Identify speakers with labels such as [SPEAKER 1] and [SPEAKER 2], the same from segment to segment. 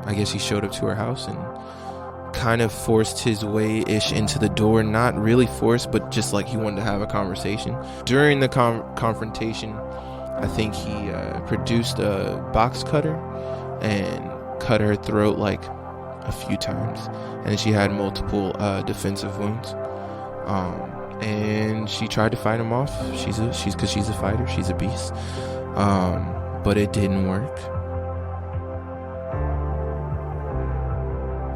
[SPEAKER 1] I guess he showed up to her house and kind of forced his way-ish into the door. Not really forced, but just like he wanted to have a conversation. During the confrontation, I think he produced a box cutter and cut her throat like a few times, and she had multiple defensive wounds. And she tried to fight him off. She's a fighter. She's a beast. But it didn't work.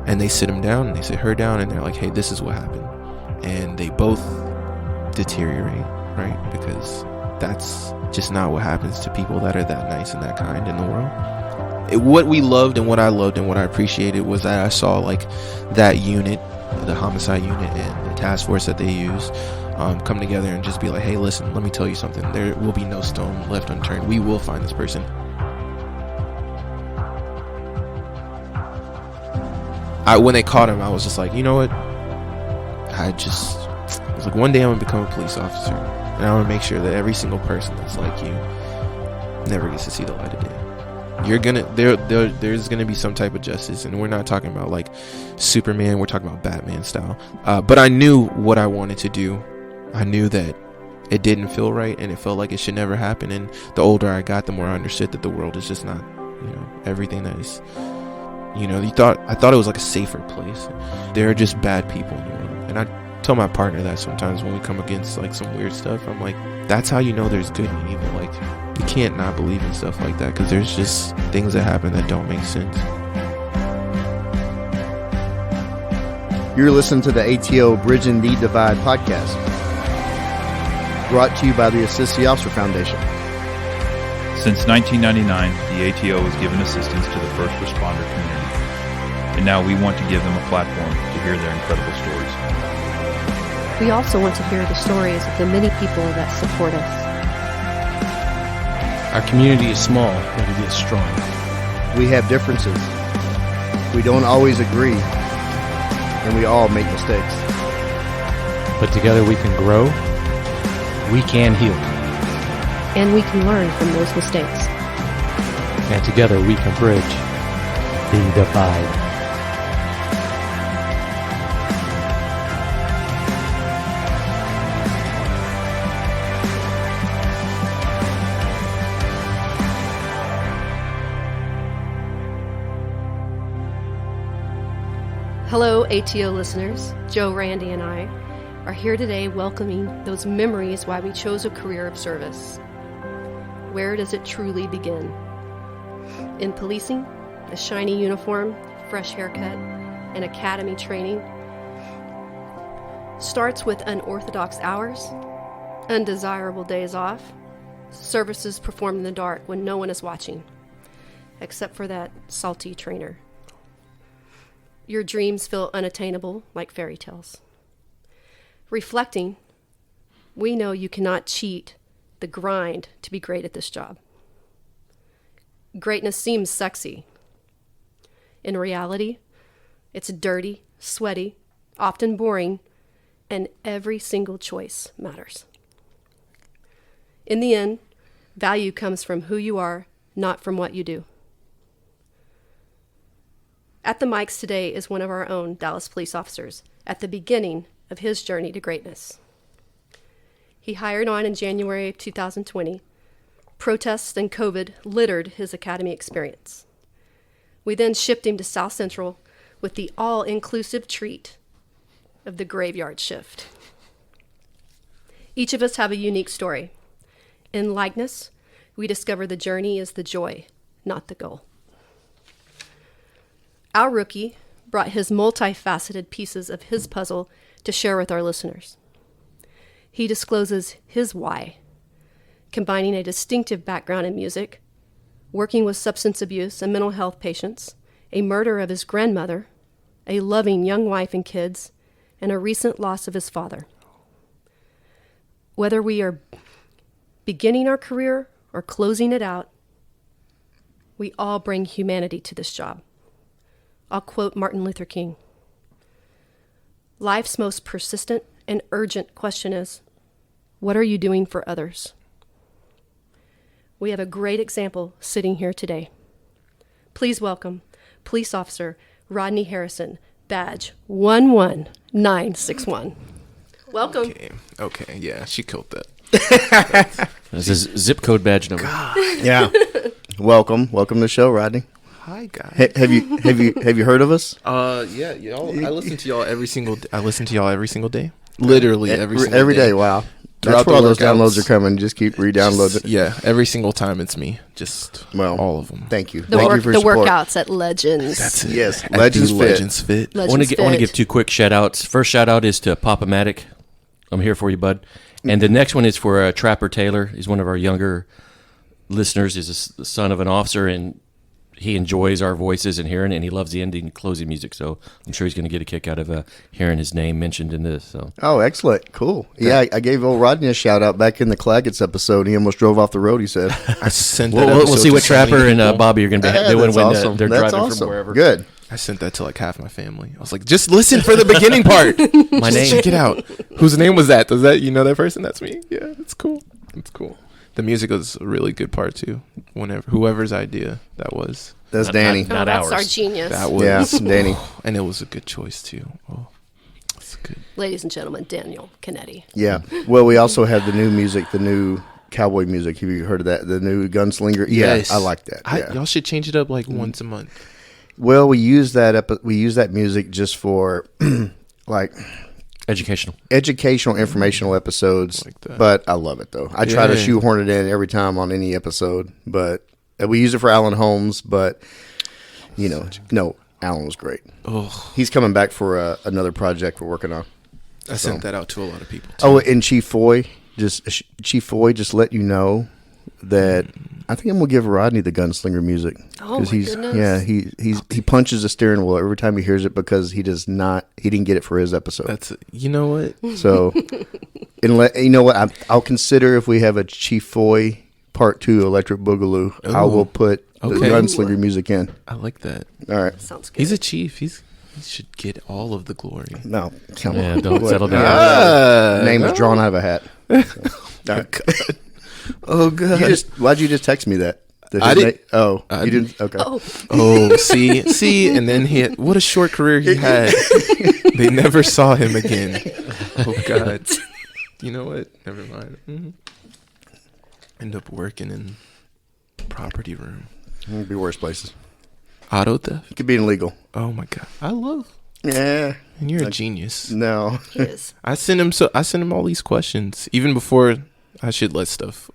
[SPEAKER 1] And they sit him down, and they sit her down, and they're like, hey, this is what happened. And they both deteriorate, right? Because that's just not what happens to people that are that nice and that kind in the world. What we loved and what I loved and what I appreciated was that I saw like that unit, the homicide unit and the task force that they use, come together and just be like, hey, listen, let me tell you something. There will be no stone left unturned. We will find this person. When they caught him, I was just like, you know what? I was like, one day I'm going to become a police officer. And I want to make sure that every single person that's like you never gets to see the light of day. There's gonna be some type of justice, and we're not talking about like Superman, we're talking about Batman style. But I knew what I wanted to do. I knew that it didn't feel right, and it felt like it should never happen. And the older I got, the more I understood that the world is just not, everything that is, I thought it was like a safer place. There are just bad people in the world, and I tell my partner that sometimes when we come against like some weird stuff, I'm like, that's how you know there's good and evil. Like, you can't not believe in stuff like that, because there's just things that happen that don't make sense.
[SPEAKER 2] You're listening to the ATO Bridging the Divide podcast, brought to you by the Assist the Officer Foundation.
[SPEAKER 3] Since 1999, the ATO has given assistance to the first responder community, and now we want to give them a platform to hear their incredible stories.
[SPEAKER 4] We also want to hear the stories of the many people that support us.
[SPEAKER 5] Our community is small, but it is strong.
[SPEAKER 2] We have differences. We don't always agree, and we all make mistakes.
[SPEAKER 5] But together we can grow, we can heal.
[SPEAKER 4] And we can learn from those mistakes.
[SPEAKER 5] And together we can bridge the divide.
[SPEAKER 4] Hello, ATO listeners. Joe, Randy, and I are here today welcoming those memories why we chose a career of service. Where does it truly begin? In policing, a shiny uniform, fresh haircut, and academy training. Starts with unorthodox hours, undesirable days off, services performed in the dark when no one is watching, except for that salty trainer. Your dreams feel unattainable like fairy tales. Reflecting, we know you cannot cheat the grind to be great at this job. Greatness seems sexy. In reality, it's dirty, sweaty, often boring, and every single choice matters. In the end, value comes from who you are, not from what you do. At the mics today is one of our own Dallas police officers at the beginning of his journey to greatness. He hired on in January of 2020. Protests and COVID littered his academy experience. We then shipped him to South Central with the all-inclusive treat of the graveyard shift. Each of us have a unique story. In likeness, we discover the journey is the joy, not the goal. Our rookie brought his multifaceted pieces of his puzzle to share with our listeners. He discloses his why, combining a distinctive background in music, working with substance abuse and mental health patients, a murder of his grandmother, a loving young wife and kids, and a recent loss of his father. Whether we are beginning our career or closing it out, we all bring humanity to this job. I'll quote Martin Luther King. Life's most persistent and urgent question is, what are you doing for others? We have a great example sitting here today. Please welcome Police Officer Rodney Harrison, badge 11961. Welcome.
[SPEAKER 1] Okay, yeah, she killed that.
[SPEAKER 6] This is zip code badge number.
[SPEAKER 2] Yeah. Welcome to the show, Rodney.
[SPEAKER 1] Hi guys.
[SPEAKER 2] Have you heard of us?
[SPEAKER 1] Yeah, y'all. I listen to y'all every single. I listen to y'all every single day. Literally every single
[SPEAKER 2] day. Wow.
[SPEAKER 1] Throughout
[SPEAKER 2] That's where all
[SPEAKER 1] the
[SPEAKER 2] those
[SPEAKER 1] workouts.
[SPEAKER 2] downloads are coming. Just keep re-downloading.
[SPEAKER 1] Yeah, every single time it's me. Just all of them.
[SPEAKER 2] Thank you.
[SPEAKER 4] The
[SPEAKER 2] Thank you for
[SPEAKER 4] the
[SPEAKER 2] your support.
[SPEAKER 4] workouts at Legends.
[SPEAKER 1] That's it.
[SPEAKER 2] Yes,
[SPEAKER 1] At
[SPEAKER 2] Legends
[SPEAKER 1] the
[SPEAKER 2] Fit.
[SPEAKER 1] Legends Fit.
[SPEAKER 6] I want
[SPEAKER 4] Legends
[SPEAKER 6] to
[SPEAKER 4] Fit.
[SPEAKER 6] give 2 quick shout outs. First shout out is to Pop-O-Matic. I'm here for you, bud. And the next one is for Trapper Taylor. He's one of our younger listeners. He's the son of an officer, and he enjoys our voices and hearing it, and he loves the ending and closing music. So I'm sure he's going to get a kick out of hearing his name mentioned in this. So
[SPEAKER 2] Oh, excellent. Cool. Yeah, I gave old Rodney a shout out back in the Claggets episode. He almost drove off the road, he said.
[SPEAKER 1] I sent that.
[SPEAKER 6] we'll see
[SPEAKER 1] episode
[SPEAKER 6] what
[SPEAKER 1] to so many
[SPEAKER 6] Trapper and
[SPEAKER 1] people.
[SPEAKER 6] Bobby are going to be doing
[SPEAKER 2] That's
[SPEAKER 6] when
[SPEAKER 2] awesome.
[SPEAKER 6] they're
[SPEAKER 2] That's
[SPEAKER 6] driving
[SPEAKER 2] awesome.
[SPEAKER 6] from wherever.
[SPEAKER 2] Good.
[SPEAKER 1] I sent that to like half my family. I was like, just listen for the beginning part.
[SPEAKER 6] My name.
[SPEAKER 1] Check it out. Whose name was that? Does that you know that person? That's me. Yeah, it's cool. It's cool. The music was a really good part too. Whoever's idea that was.
[SPEAKER 2] That's Danny.
[SPEAKER 4] Oh,
[SPEAKER 6] Not
[SPEAKER 4] that's
[SPEAKER 6] ours.
[SPEAKER 4] our genius.
[SPEAKER 1] That was
[SPEAKER 2] Yeah, Danny.
[SPEAKER 1] and it was a good choice too. Oh, it's good.
[SPEAKER 4] Ladies and gentlemen, Daniel Canetti.
[SPEAKER 2] Yeah. Well, we also have the new music, the new cowboy music. Have you heard of that? The new Gunslinger? Yeah,
[SPEAKER 1] Yes.
[SPEAKER 2] I like that. Yeah.
[SPEAKER 1] Y'all should change it up like once a month.
[SPEAKER 2] Well, we use that music just for like
[SPEAKER 6] Educational.
[SPEAKER 2] educational, informational episodes.
[SPEAKER 1] Like that.
[SPEAKER 2] But I love it though. I try to
[SPEAKER 1] Yeah.
[SPEAKER 2] shoehorn it in every time on any episode. But we use it for Alan Holmes. But no, Alan was great.
[SPEAKER 1] Oh,
[SPEAKER 2] He's coming back for another project we're working on.
[SPEAKER 1] I sent that out to a lot of people. Too.
[SPEAKER 2] Oh, and Chief Foy just let you know that I think I'm gonna give Rodney the Gunslinger music.
[SPEAKER 4] Oh, my goodness.
[SPEAKER 2] Yeah, he punches the steering wheel every time he hears it because he didn't get it for his episode.
[SPEAKER 1] That's you know what?
[SPEAKER 2] So, you know what? I'll consider if we have a Chief Foy Part 2 Electric Boogaloo. I will put the
[SPEAKER 1] Okay.
[SPEAKER 2] Gunslinger music in.
[SPEAKER 1] I like that.
[SPEAKER 2] All right.
[SPEAKER 4] Sounds good.
[SPEAKER 1] He's a chief. He should get all of the glory.
[SPEAKER 2] No, come
[SPEAKER 6] Yeah,
[SPEAKER 2] on.
[SPEAKER 6] don't
[SPEAKER 2] What?
[SPEAKER 6] settle down.
[SPEAKER 2] Name is drawn out of a hat. So, all right.
[SPEAKER 1] Oh god.
[SPEAKER 2] Why'd you just text me that?
[SPEAKER 1] I didn't-
[SPEAKER 2] You didn't. Okay.
[SPEAKER 4] Oh,
[SPEAKER 1] Oh, see, and then what a short career he had. They never saw him again. Oh God. You know what? Never mind. End up working in property room.
[SPEAKER 2] It'd be worse places.
[SPEAKER 1] Auto theft.
[SPEAKER 2] It could be illegal.
[SPEAKER 1] Oh my God. I love.
[SPEAKER 2] Yeah.
[SPEAKER 1] And you're a genius.
[SPEAKER 2] No.
[SPEAKER 4] he is.
[SPEAKER 1] I send him all these questions even before I should let stuff.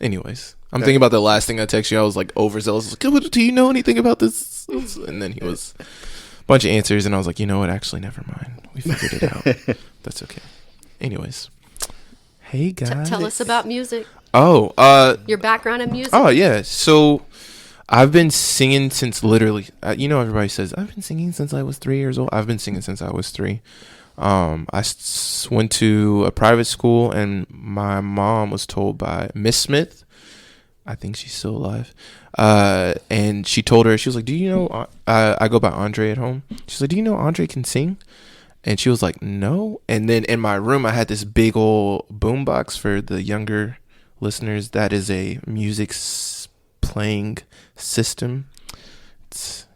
[SPEAKER 1] Anyways, I'm thinking about the last thing I texted you. I was like overzealous. Like, do you know anything about this? And then he was a bunch of answers, and I was like, you know what? Actually, never mind. We figured it out. That's okay. Anyways, hey guys.
[SPEAKER 4] Tell us about music.
[SPEAKER 1] Oh,
[SPEAKER 4] Your background in music.
[SPEAKER 1] oh yeah. So I've been singing since literally. Everybody says I've been singing since I was 3 years old. I've been singing since I was 3. I went to a private school, and my mom was told by Miss Smith, I think she's still alive, and she told her, she was like, do you know, I go by Andre at home. She's like, do you know Andre can sing? And she was like, no. And then in my room, I had this big old boombox. For the younger listeners, that is a music playing system.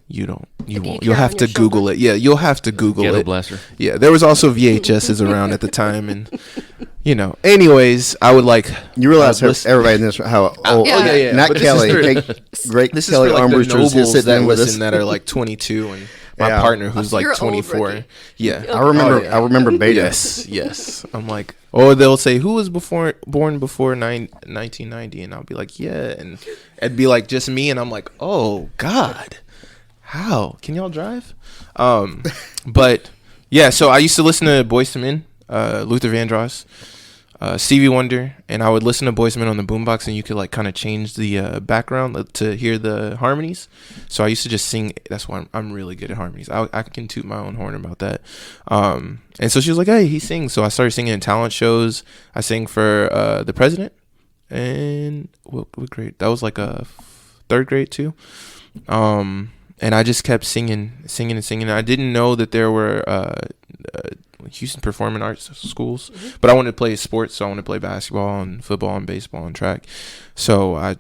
[SPEAKER 1] You'll have to Google it. Yeah, you'll have to Google
[SPEAKER 6] Ghetto
[SPEAKER 1] it.
[SPEAKER 6] blaster.
[SPEAKER 1] Yeah, there was also VHSs around at the time, and anyways, I would like.
[SPEAKER 2] You realize
[SPEAKER 1] listen-
[SPEAKER 2] everybody in this how old?
[SPEAKER 4] yeah.
[SPEAKER 2] Not
[SPEAKER 1] But this is
[SPEAKER 2] Kelly.
[SPEAKER 1] for-
[SPEAKER 2] Great
[SPEAKER 1] This
[SPEAKER 2] Kelly
[SPEAKER 1] is for like the
[SPEAKER 2] Armbruster is
[SPEAKER 1] nobles
[SPEAKER 2] sitting
[SPEAKER 1] that
[SPEAKER 2] in with us.
[SPEAKER 1] listen that are like 22, and my
[SPEAKER 2] Yeah.
[SPEAKER 1] partner who's like
[SPEAKER 4] You're old,
[SPEAKER 1] 24.
[SPEAKER 4] Ricky.
[SPEAKER 1] Yeah,
[SPEAKER 2] I remember.
[SPEAKER 1] Oh, yeah.
[SPEAKER 2] I remember Beta.
[SPEAKER 1] Yes. I'm like, or they'll say, who was born before 1990, and I'll be like, yeah, and it'd be like just me, and I'm like, oh God, how can y'all drive? But yeah, so I used to listen to Boyz II Men, Luther Vandross, Stevie Wonder, and I would listen to Boyz II Men on the boombox, and you could like kind of change the background to hear the harmonies. So I used to just sing. That's why I'm really good at harmonies. I can toot my own horn about that. And so she was like, hey, he sings. So I started singing in talent shows. I sang for the president, and what grade? That was like a 3rd grade too. And I just kept singing. I didn't know that there were Houston Performing Arts schools, but I wanted to play sports, so I wanted to play basketball and football and baseball and track. So I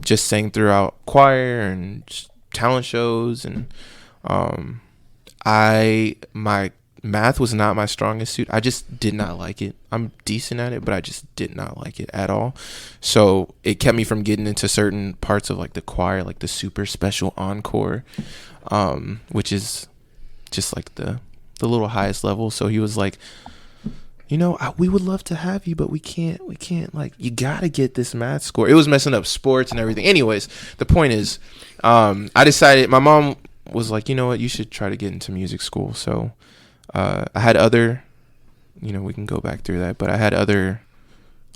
[SPEAKER 1] just sang throughout choir and talent shows, and my math was not my strongest suit. I just did not like it. I'm decent at it, but I just did not like it at all. So it kept me from getting into certain parts of like the choir, like the super special encore, which is just like the little highest level. So he was like, we would love to have you, but we can't, like, you gotta get this math score. It was messing up sports and everything. Anyways, the point is, I decided, my mom was like, you know what, you should try to get into music school. So I had other, we can go back through that, but I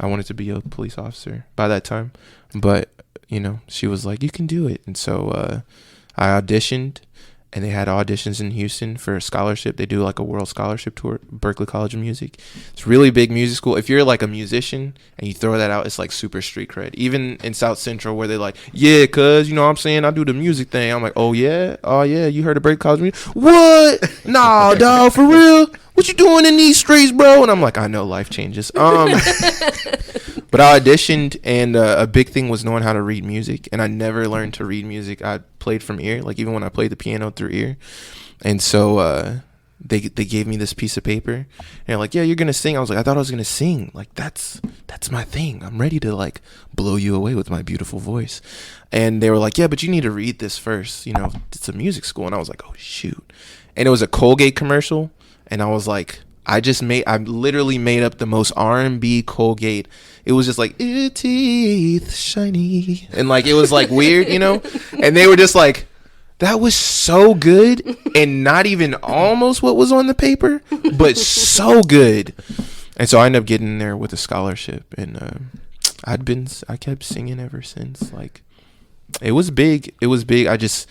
[SPEAKER 1] wanted to be a police officer by that time, but she was like, you can do it. And so I auditioned, and they had auditions in Houston for a scholarship. They do like a world scholarship tour, Berklee College of Music. It's a really big music school. If you're like a musician and you throw that out, it's like super street cred. Even in South Central, where they're like, yeah, cuz, what I'm saying, I do the music thing. I'm like, oh yeah, you heard of Berklee College of Music? What? Nah, dog, for real? What you doing in these streets, bro? And I'm like, I know, life changes. But I auditioned, and a big thing was knowing how to read music. And I never learned to read music. I played from ear, like even when I played the piano through ear. And so they gave me this piece of paper, and they're like, yeah, you're gonna sing. I was like, I thought I was gonna sing. Like that's my thing. I'm ready to like blow you away with my beautiful voice. And they were like, yeah, but you need to read this first. It's a music school. And I was like, oh shoot. And it was a Colgate commercial, and I was like, I literally made up the most R&B Colgate. It was just like, teeth shiny. And like, it was like weird, and they were just like, that was so good, and not even almost what was on the paper, but so good. And so I ended up getting there with a scholarship, and I kept singing ever since. Like, it was big. I just,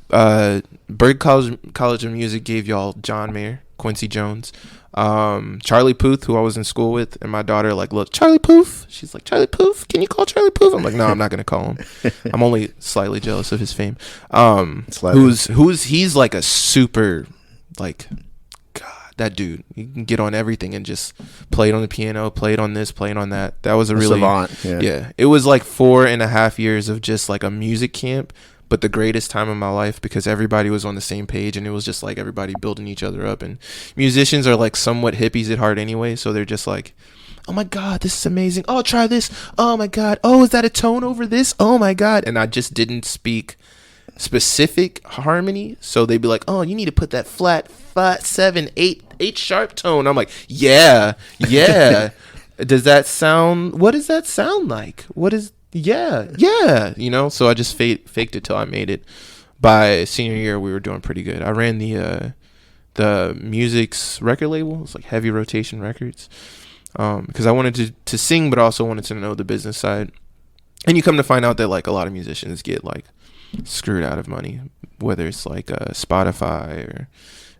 [SPEAKER 1] Berklee College of Music gave y'all John Mayer, Quincy Jones, Charlie Puth, who I was in school with, and my daughter like, look, Charlie Puth. She's like, Charlie Puth, can you call Charlie Puth? I'm like, no, I'm not gonna call him. I'm only slightly jealous of his fame. He's like a super, like, God, that dude. He can get on everything and just play it on the piano, play it on this, play it on that. That was a really
[SPEAKER 2] savant.
[SPEAKER 1] Yeah. It was like 4.5 years of just like a music camp, but the greatest time of my life, because everybody was on the same page, and it was just like everybody building each other up. And musicians are like somewhat hippies at heart anyway, so they're just like, oh my God, this is amazing. Oh, try this. Oh my God. Oh, is that a tone over this? Oh my God. And I just didn't speak specific harmony, so they'd be like, oh, you need to put that flat 5, 7, 8 sharp tone. I'm like, yeah. What does that sound like? Yeah. So I just faked it till I made it. By senior year, we were doing pretty good. I ran the music's record label. It's like Heavy Rotation Records, because I wanted to sing, but also wanted to know the business side. And you come to find out that like a lot of musicians get like screwed out of money, whether it's like Spotify, or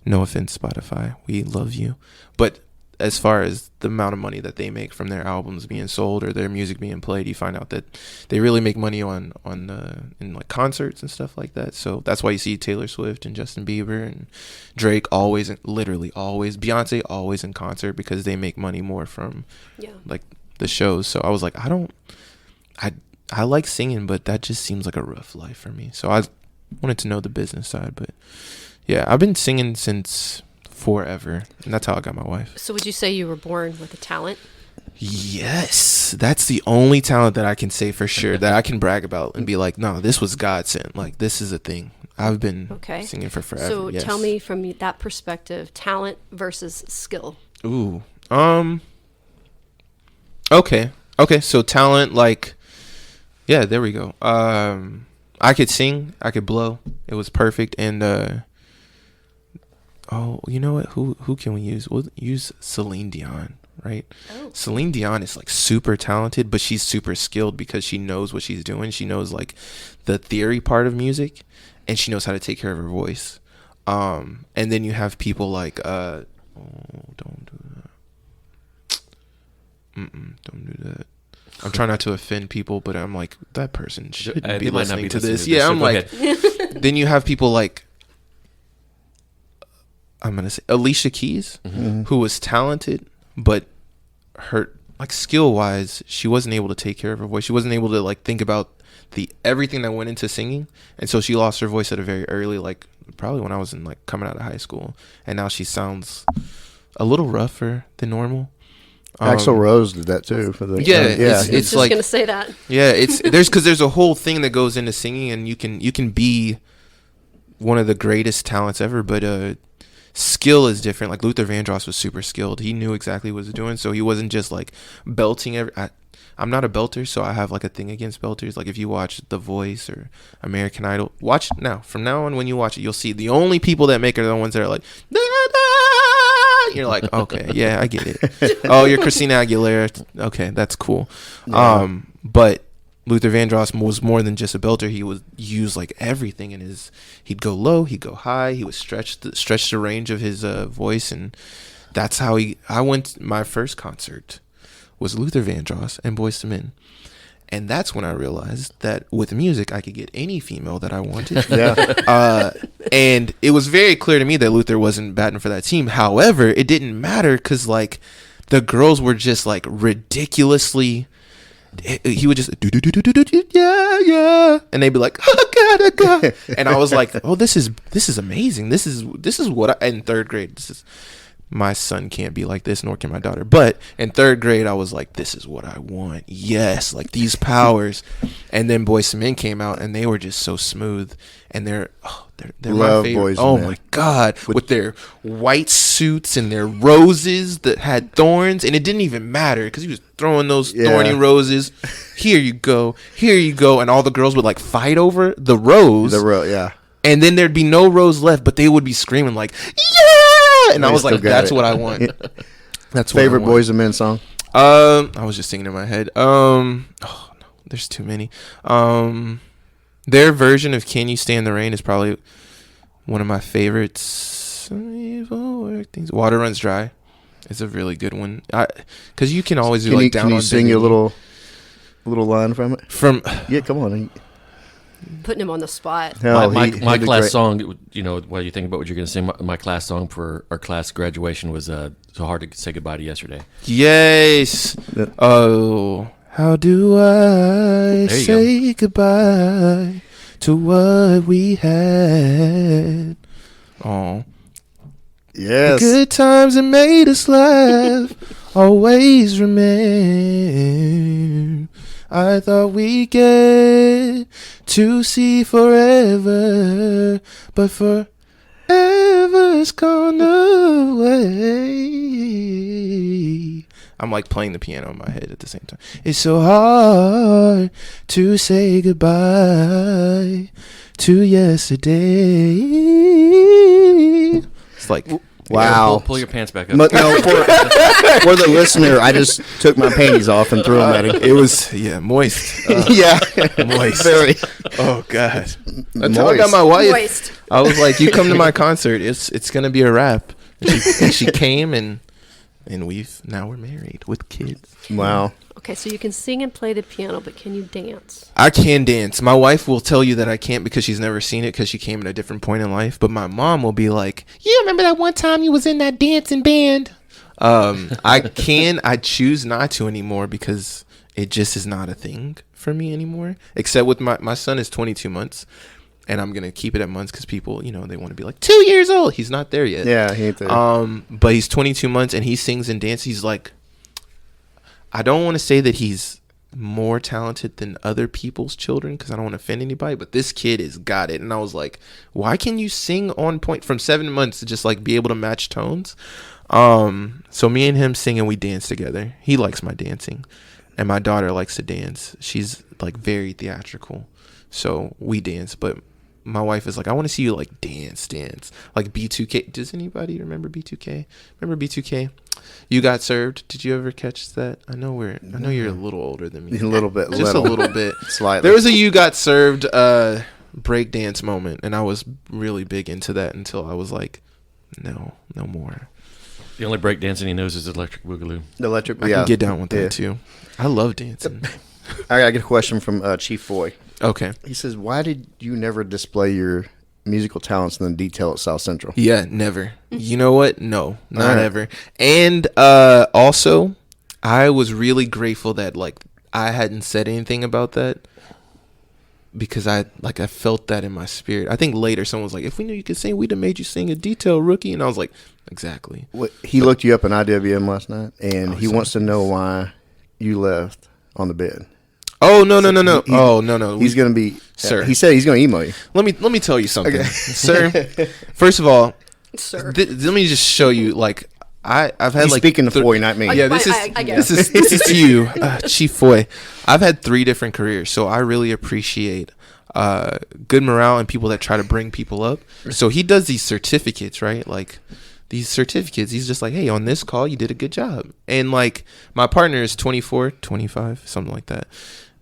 [SPEAKER 1] no offense Spotify, we love you, but as far as the amount of money that they make from their albums being sold or their music being played, you find out that they really make money in like concerts and stuff like that. So that's why you see Taylor Swift and Justin Bieber and Drake literally always, Beyonce always in concert, because they make money more from like the shows. So I was like, I like singing, but that just seems like a rough life for me. So I wanted to know the business side. But yeah, I've been singing since forever, and that's how I got my wife.
[SPEAKER 4] So would you say you were born with a talent?
[SPEAKER 1] Yes, that's the only talent that I can say for sure that I can brag about and be like, no, this was God sent. Like, this is a thing. I've been singing for forever.
[SPEAKER 4] So tell me from that perspective, talent versus skill.
[SPEAKER 1] Ooh. Okay. So talent, like, yeah, there we go. I could sing, I could blow. It was perfect. And oh, you know what? Who can we use? We'll use Celine Dion, right? Oh. Celine Dion is like super talented, but she's super skilled because she knows what she's doing. She knows like the theory part of music, and she knows how to take care of her voice. And then you have people like don't do that. Don't do that. I'm trying not to offend people, but I'm like, that person shouldn't be listening to this. Yeah, I'm like, then you have people like, I'm going to say Alicia Keys, who was talented, but like skill wise, she wasn't able to take care of her voice. She wasn't able to like think about everything that went into singing, and so she lost her voice at a very early, like probably when I was in like coming out of high school, and now she sounds a little rougher than normal.
[SPEAKER 2] Axl Rose did that too for the
[SPEAKER 1] it's
[SPEAKER 4] just
[SPEAKER 1] like
[SPEAKER 4] gonna say that.
[SPEAKER 1] Yeah, it's there's a whole thing that goes into singing, and you can be one of the greatest talents ever, but skill is different. Like Luther Vandross was super skilled. He knew exactly what he was doing, so he wasn't just like belting I'm not a belter, so I have like a thing against belters. Like if you watch The Voice or American Idol, watch now. From now on, when you watch it, you'll see the only people that make it are the ones that are like, da, da. You're like, okay, yeah, I get it. Oh, you're Christina Aguilera. Okay, that's cool.
[SPEAKER 2] Yeah.
[SPEAKER 1] But Luther Vandross was more than just a belter. He would use like everything in his. He'd go low, he'd go high. He would stretch the range of his voice, and that's how I went. My first concert was Luther Vandross and Boyz II Men. And that's when I realized that with music, I could get any female that I wanted.
[SPEAKER 2] Yeah.
[SPEAKER 1] And it was very clear to me that Luther wasn't batting for that team. However, it didn't matter because, like, the girls were just, like, ridiculously... He would just, yeah, yeah. And they'd be like, oh, God. And I was like, oh, this is amazing. This is what in third grade, my son can't be like this, nor can my daughter. But in third grade, I was like, this is what I want. Yes, like these powers. And then Boyz II Men came out, and they were just so smooth. And they're
[SPEAKER 2] Love
[SPEAKER 1] my favorite.
[SPEAKER 2] Boyz II
[SPEAKER 1] Oh
[SPEAKER 2] Men.
[SPEAKER 1] my God, with their white suits and their roses that had thorns, and it didn't even matter because he was throwing those thorny roses. Here you go, and all the girls would like fight over the rose.
[SPEAKER 2] Yeah.
[SPEAKER 1] And then there'd be no rose left, but they would be screaming like, yeah! And I was like, that's what I want. That's what
[SPEAKER 2] Favorite
[SPEAKER 1] I want.
[SPEAKER 2] Boyz II Men song?
[SPEAKER 1] I was just singing in my head. Oh no, there's too many. Their version of "Can You Stand the Rain" is probably one of my favorites. Some evil work things. "Water Runs Dry" is a really good one. Because you can always do like down
[SPEAKER 2] Can you
[SPEAKER 1] on
[SPEAKER 2] sing
[SPEAKER 1] Bending
[SPEAKER 2] your
[SPEAKER 1] Knee.
[SPEAKER 2] little line from it? Yeah, come on.
[SPEAKER 4] Putting him on the spot.
[SPEAKER 2] Hell,
[SPEAKER 6] my
[SPEAKER 2] he did
[SPEAKER 6] class
[SPEAKER 2] great.
[SPEAKER 6] song, you know, while you think about what you're going to say, my class song for our class graduation was "So Hard to Say Goodbye to Yesterday."
[SPEAKER 1] Yes.
[SPEAKER 2] That-
[SPEAKER 1] Oh, how do I
[SPEAKER 6] There you
[SPEAKER 1] say goodbye to what we had? Oh,
[SPEAKER 2] Yes.
[SPEAKER 1] the good times that made us laugh always remain. I thought we'd get to see forever, but forever's gone away. I'm like playing the piano in my head at the same time. It's so hard to say goodbye to yesterday. It's like,
[SPEAKER 2] Wow.
[SPEAKER 6] Pull your pants back up.
[SPEAKER 2] But no, for the listener, I just took my panties off and threw them at him.
[SPEAKER 1] it was, moist.
[SPEAKER 2] Yeah.
[SPEAKER 1] Moist.
[SPEAKER 2] Very.
[SPEAKER 1] Oh, God. I told my wife.
[SPEAKER 4] Moist.
[SPEAKER 1] I was like, you come to my concert, it's going to be a wrap. And she came, and now we're married with kids.
[SPEAKER 2] Wow.
[SPEAKER 4] Okay, so you can sing and play the piano, but can you dance?
[SPEAKER 1] I can dance. My wife will tell you that I can't because she's never seen it because she came at a different point in life. But my mom will be like, "You remember that one time you was in that dancing band?" I can. I choose not to anymore because it just is not a thing for me anymore. Except with my son is 22 months, and I'm gonna keep it at months because people, they want to be like 2 years old. He's not there yet.
[SPEAKER 2] Yeah, he ain't there.
[SPEAKER 1] But he's 22 months and he sings and dances. He's like, I don't want to say that he's more talented than other people's children because I don't want to offend anybody, but this kid has got it. And I was like, why can you sing on point from 7 months to just like be able to match tones? So me and him sing and we dance together. He likes my dancing, and my daughter likes to dance. She's like very theatrical, so we dance. But my wife is like, I want to see you like dance like B2K. Does anybody remember B2K? Remember B2K? You Got Served. Did you ever catch that? I know you're a little older than me.
[SPEAKER 2] A little bit.
[SPEAKER 1] Just a little bit.
[SPEAKER 2] Slightly.
[SPEAKER 1] There was a You Got Served break dance moment, and I was really big into that until I was like, no more.
[SPEAKER 6] The only break dancing he knows is Electric Boogaloo.
[SPEAKER 2] Electric.
[SPEAKER 1] I can get down with that too. I love dancing.
[SPEAKER 2] I get a question from Chief Foy.
[SPEAKER 1] Okay.
[SPEAKER 2] He says, why did you never display your musical talents in the detail at South Central?
[SPEAKER 1] Yeah, never. You know what? No, not
[SPEAKER 2] Alright.
[SPEAKER 1] ever. And also, I was really grateful that like I hadn't said anything about that, because I felt that in my spirit. I think later someone was like, if we knew you could sing, we'd have made you sing a detail, rookie. And I was like, exactly.
[SPEAKER 2] He looked you up in IWM last night, and he wants to know why you left on the bed.
[SPEAKER 1] Oh, no. No.
[SPEAKER 2] He's going to be,
[SPEAKER 1] sir.
[SPEAKER 2] He said he's going to email you.
[SPEAKER 1] Let me tell you something, sir. First of all,
[SPEAKER 4] Sir.
[SPEAKER 1] Let me just show you, like, I've had
[SPEAKER 2] He's
[SPEAKER 1] like
[SPEAKER 2] speaking for you, not me.
[SPEAKER 1] Yeah, this is to you, Chief Foy. I've had 3 different careers, so I really appreciate good morale and people that try to bring people up. So he does these certificates, right? Like these certificates, he's just like, hey, on this call you did a good job. And like my partner is 24, 25, something like that.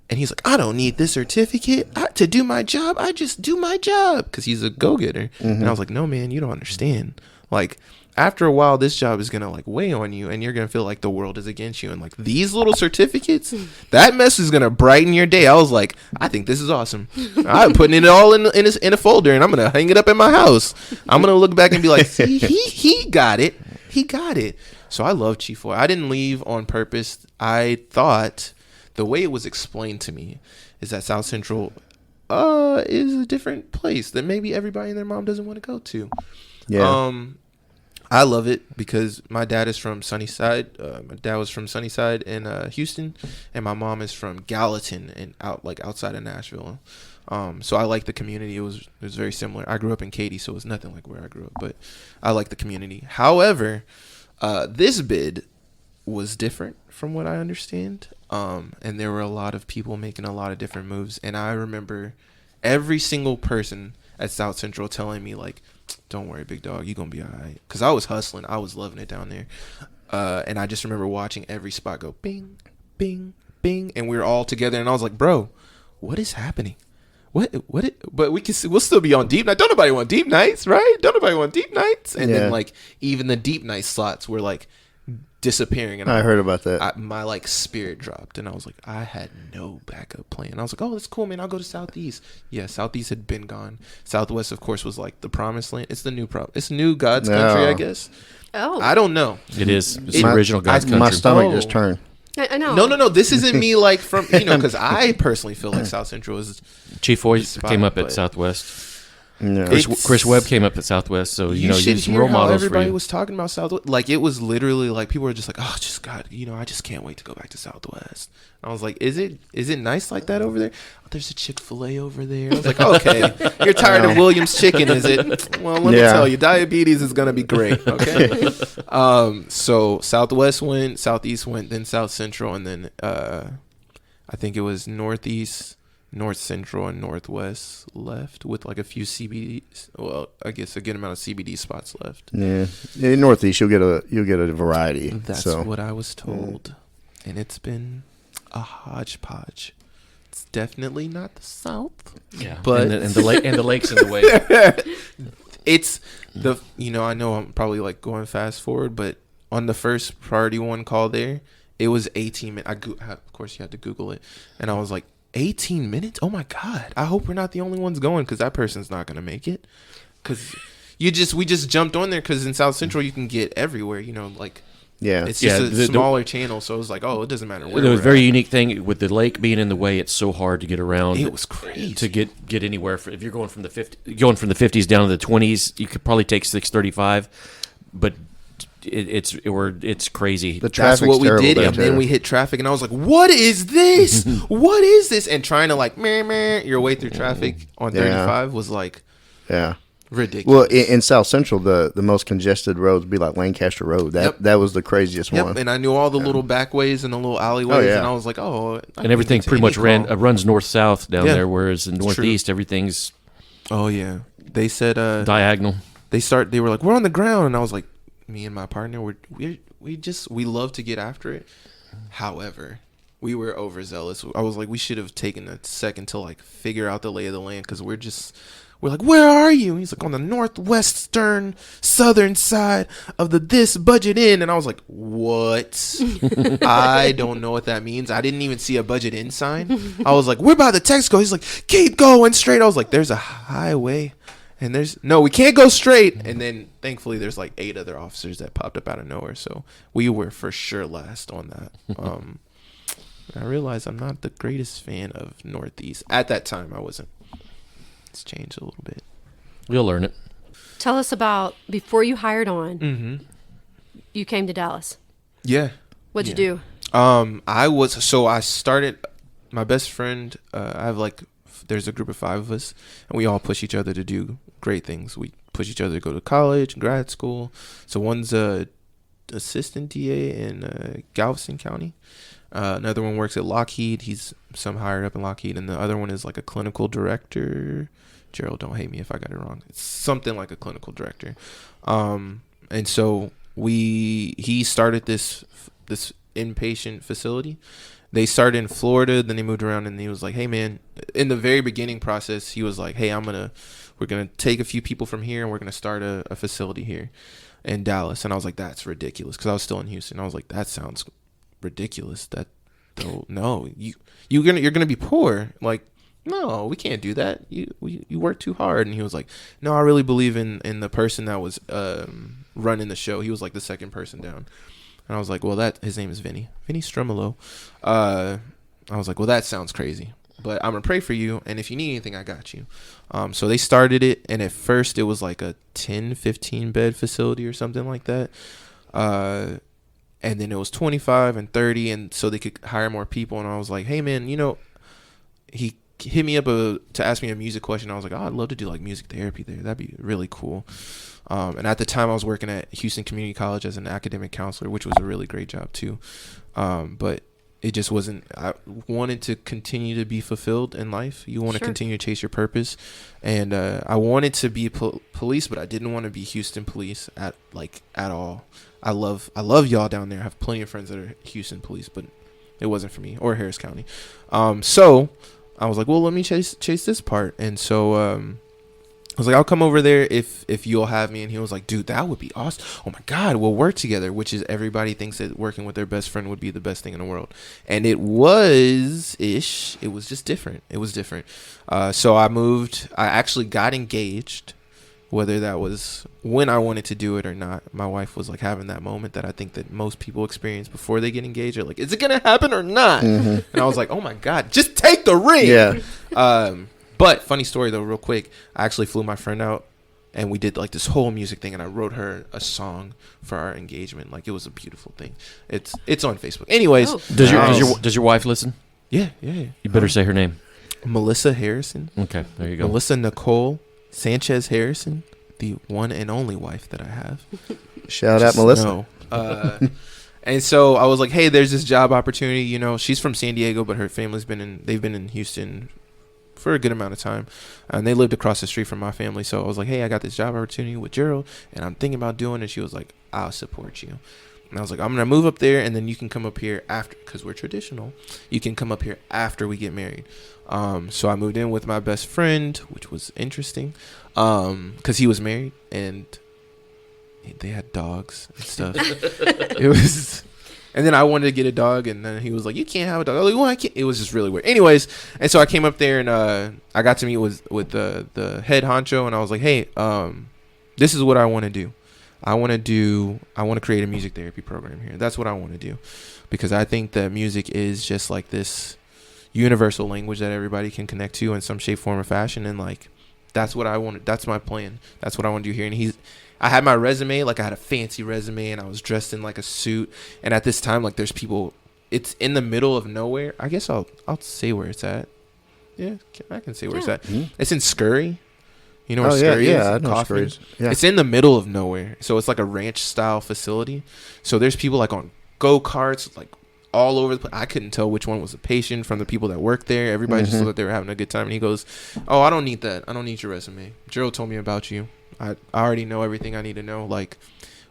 [SPEAKER 1] And he's like, I don't need this certificate to do my job. I just do my job, because he's a go-getter. And I was like, no, man, you don't understand. Like, after a while, this job is going to, like, weigh on you, and you're going to feel like the world is against you. And, like, these little certificates, that mess is going to brighten your day. I was like, I think this is awesome. I'm putting it all in a folder, and I'm going to hang it up in my house. I'm going to look back and be like, see, he got it. He got it. So I love Chief Foy. I didn't leave on purpose. I thought the way it was explained to me is that South Central is a different place that maybe everybody and their mom doesn't want to go to.
[SPEAKER 2] Yeah.
[SPEAKER 1] I love it because my dad is from Sunnyside. My dad was from Sunnyside in Houston, and my mom is from Gallatin and outside of Nashville. So I like the community. It was very similar. I grew up in Katy, so it was nothing like where I grew up, but I like the community. However, this bid was different from what I understand, and there were a lot of people making a lot of different moves. And I remember every single person at South Central telling me like, don't worry, big dog, you're going to be all right. Because I was hustling. I was loving it down there. And I just remember watching every spot go bing, bing, bing. And we were all together. And I was like, bro, what is happening? But we'll still be on deep night. Don't nobody want deep nights, right? Don't nobody want deep nights. And then like even the deep night slots were like disappearing. And
[SPEAKER 2] I heard about that.
[SPEAKER 1] My like spirit dropped, and I was like, I had no backup plan. I was like, oh, that's cool, man. I'll go to Southeast. Yeah, Southeast had been gone. Southwest, of course, was like the promised land. It's the new It's new God's country, I guess.
[SPEAKER 4] Oh,
[SPEAKER 1] I don't know.
[SPEAKER 6] It is. It's the original God's country.
[SPEAKER 2] My stomach just turned.
[SPEAKER 4] I know.
[SPEAKER 1] No. This isn't me like from because I personally feel like South Central is.
[SPEAKER 6] Chief Foy came up at Southwest.
[SPEAKER 2] No.
[SPEAKER 6] Chris Webb came up at Southwest, so you know,
[SPEAKER 1] should
[SPEAKER 6] some
[SPEAKER 1] hear
[SPEAKER 6] role
[SPEAKER 1] how
[SPEAKER 6] models.
[SPEAKER 1] Everybody
[SPEAKER 6] for you.
[SPEAKER 1] was talking about Southwest. Like it was literally like people were just like, oh, just God, I just can't wait to go back to Southwest. I was like, is it nice like that over there? Oh, there's a Chick-fil-A over there. I was like, okay, you're tired of Williams Chicken, is it? Well, let me tell you, diabetes is gonna be great. Okay. So Southwest went, Southeast went, then South Central, and then I think it was Northeast, North Central, and Northwest left with like a few CBD. Well, I guess a good amount of CBD spots left.
[SPEAKER 2] Yeah, in Northeast you'll get a variety.
[SPEAKER 1] That's what I was told, and it's been a hodgepodge. It's definitely not the South.
[SPEAKER 6] Yeah,
[SPEAKER 1] but
[SPEAKER 6] and the lakes in the way.
[SPEAKER 1] It's the I know I'm probably like going fast forward, but on the first priority one call there, it was 18 minutes. Of course, you had to Google it, and I was like, 18 minutes? Oh my God! I hope we're not the only ones going, because that person's not gonna make it. Because we just jumped on there because in South Central you can get everywhere. It's just a smaller channel, so it was like, oh, it doesn't matter where.
[SPEAKER 6] There was a very unique thing with the lake being in the way. It's so hard to get around.
[SPEAKER 1] It was crazy
[SPEAKER 6] to get anywhere. If you're going from the 50s down to the 20s, you could probably take 635, but it's crazy.
[SPEAKER 1] That's what we did, and then we hit traffic, and I was like, "What is this? What is this?" And trying to like your way through traffic on 35 was like, ridiculous.
[SPEAKER 2] Well, in South Central, the most congested roads would be like Lancaster Road. That was the craziest one.
[SPEAKER 1] And I knew all the little backways and the little alleyways, and I was like, oh.
[SPEAKER 6] And everything pretty much runs north-south down there, whereas in Northeast, everything's...
[SPEAKER 1] Oh, yeah. They said...
[SPEAKER 6] diagonal.
[SPEAKER 1] They were like, we're on the ground, and I was like, me and my partner, we love to get after it. However, we were overzealous. I was like, we should have taken a second to like figure out the lay of the land, because we're like, where are you? And he's like, on the northwestern southern side of this budget inn. And I was like, what? I don't know what that means. I didn't even see a budget inn sign. I was like, we're by the Texaco. He's like, keep going straight. I was like, there's a highway And we can't go straight. And then thankfully there's like 8 other officers that popped up out of nowhere. So we were for sure last on that. I realized I'm not the greatest fan of Northeast. At that time, I wasn't. It's changed a little bit.
[SPEAKER 6] You'll learn it.
[SPEAKER 4] Tell us about before you hired on.
[SPEAKER 1] Mm-hmm.
[SPEAKER 4] You came to Dallas.
[SPEAKER 1] Yeah.
[SPEAKER 4] What'd you do?
[SPEAKER 1] I started. My best friend. There's a group of 5 of us, and we all push each other to do great things. We push each other to go to college, grad school. So one's a assistant DA in Galveston County. Another one works at Lockheed. He's some higher up in Lockheed, and the other one is like a clinical director. Gerald, don't hate me if I got it wrong. It's something like a clinical director. And so he started this inpatient facility. They started in Florida, then they moved around, and he was like, hey man, in the very beginning process, he was like, hey, we're gonna take a few people from here and we're gonna start a facility here in Dallas. And I was like, that's ridiculous, because I was still in Houston. I was like, that sounds ridiculous. No, you're gonna be poor. Like, no, we can't do that. You work too hard. And he was like, no, I really believe in the person that was running the show. He was like the second person down. And I was like, well, his name is Vinny Strumolo. I was like, well, that sounds crazy, but I'm gonna pray for you, and if you need anything, I got you. So they started it, and at first it was like a 10-15 bed facility or something like that. And then it was 25 and 30, and so they could hire more people. And I was like, hey man, he hit me up to ask me a music question. I was like, oh, I'd love to do like music therapy there. That'd be really cool. And at the time I was working at Houston Community College as an academic counselor, which was a really great job too. But it just wasn't, I wanted to continue to be fulfilled in life. You want to continue to chase your purpose. And I wanted to be police, but I didn't want to be Houston police at all. I love y'all down there. I have plenty of friends that are Houston police, but it wasn't for me, or Harris County. So I was like, well, let me chase this part. And so I was like, I'll come over there if you'll have me. And he was like, dude, that would be awesome. Oh my God, we'll work together. Which is, everybody thinks that working with their best friend would be the best thing in the world. And it was-ish. It was just different. It was different. So I moved. I actually got engaged, whether that was when I wanted to do it or not. My wife was like having that moment that I think that most people experience before they get engaged. They're like, is it going to happen or not? Mm-hmm. And I was like, oh my God, just take the ring. Yeah. But funny story though, real quick, I actually flew my friend out and we did like this whole music thing, and I wrote her a song for our engagement. Like, it was a beautiful thing. It's on Facebook. Anyways,
[SPEAKER 6] does your wife listen?
[SPEAKER 1] Yeah.
[SPEAKER 6] You better say her name.
[SPEAKER 1] Melissa Harrison.
[SPEAKER 6] Okay, there you go.
[SPEAKER 1] Melissa Nicole Sanchez Harrison, the one and only wife that I have.
[SPEAKER 2] Shout out Melissa.
[SPEAKER 1] And so I was like, hey, there's this job opportunity. She's from San Diego, but her family's been in Houston for a good amount of time, and they lived across the street from my family. So I was like, hey, I got this job opportunity with Gerald, and I'm thinking about doing it. And she was like, I'll support you. And I was like, I'm gonna move up there, and then you can come up here after, because we're traditional. You can come up here after we get married. So I moved in with my best friend, which was interesting, because he was married and they had dogs and stuff. It was. And then I wanted to get a dog, and then he was like, you can't have a dog. I was like, well, I can't. It was just really weird. Anyways, and so I came up there, and I got to meet with the head honcho, and I was like, hey, this is what I want to do. I want to create a music therapy program here. That's what I want to do, because I think that music is just like this universal language that everybody can connect to in some shape, form, or fashion. And like, that's what I want. That's my plan. That's what I want to do here. And I had my resume, like I had a fancy resume, and I was dressed in like a suit. And at this time, like, there's people, it's in the middle of nowhere. I guess I'll say where it's at. Yeah, I can say where it's at. Mm-hmm. It's in Scurry. You know where Scurry is?
[SPEAKER 2] Yeah, I know Scurry.
[SPEAKER 1] Yeah. It's in the middle of nowhere. So it's like a ranch style facility. So there's people like on go-karts, like all over the place. I couldn't tell which one was a patient from the people that worked there. Everybody just thought they were having a good time. And he goes, oh, I don't need that. I don't need your resume. Gerald told me about you. I already know everything I need to know. Like,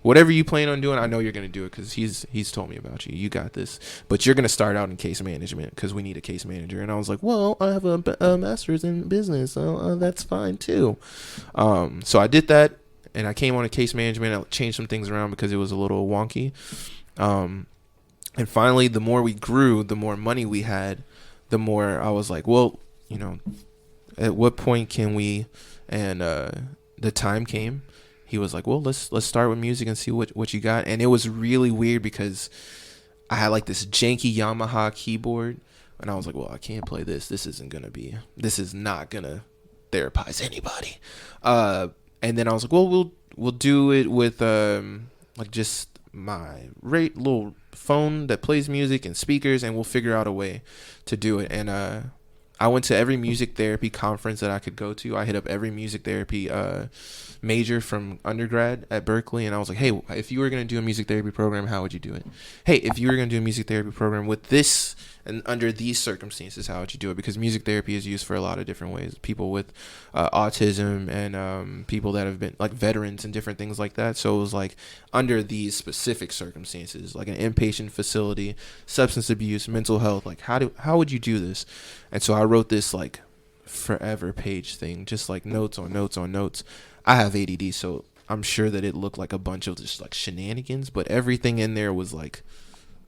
[SPEAKER 1] whatever you plan on doing, I know you're going to do it, because he's told me about you. You got this. But you're going to start out in case management, because we need a case manager. And I was like, well, I have a master's in business, so that's fine too. So I did that, and I came on a case management. I changed some things around because it was a little wonky. And finally, the more we grew, the more money we had, the more I was like, well, at what point can we and the time came. He was like, well, let's start with music and see what you got. And it was really weird because I had like this janky Yamaha keyboard, and I was like, well, I can't play this. This is not gonna therapize anybody. And then I was like, well, we'll do it with like just my little phone that plays music and speakers, and we'll figure out a way to do it. And I went to every music therapy conference that I could go to. I hit up every music therapy major from undergrad at Berklee, and I was like, hey, if you were going to do a music therapy program, how would you do it? Hey, if you were going to do a music therapy program with this and under these circumstances, how would you do it? Because music therapy is used for a lot of different ways. People with autism and people that have been like veterans and different things like that. So it was like under these specific circumstances, like an inpatient facility, substance abuse, mental health, like how would you do this? And so I wrote this like forever page thing, just like notes on notes on notes. I have ADD, so I'm sure that it looked like a bunch of just like shenanigans, but everything in there was like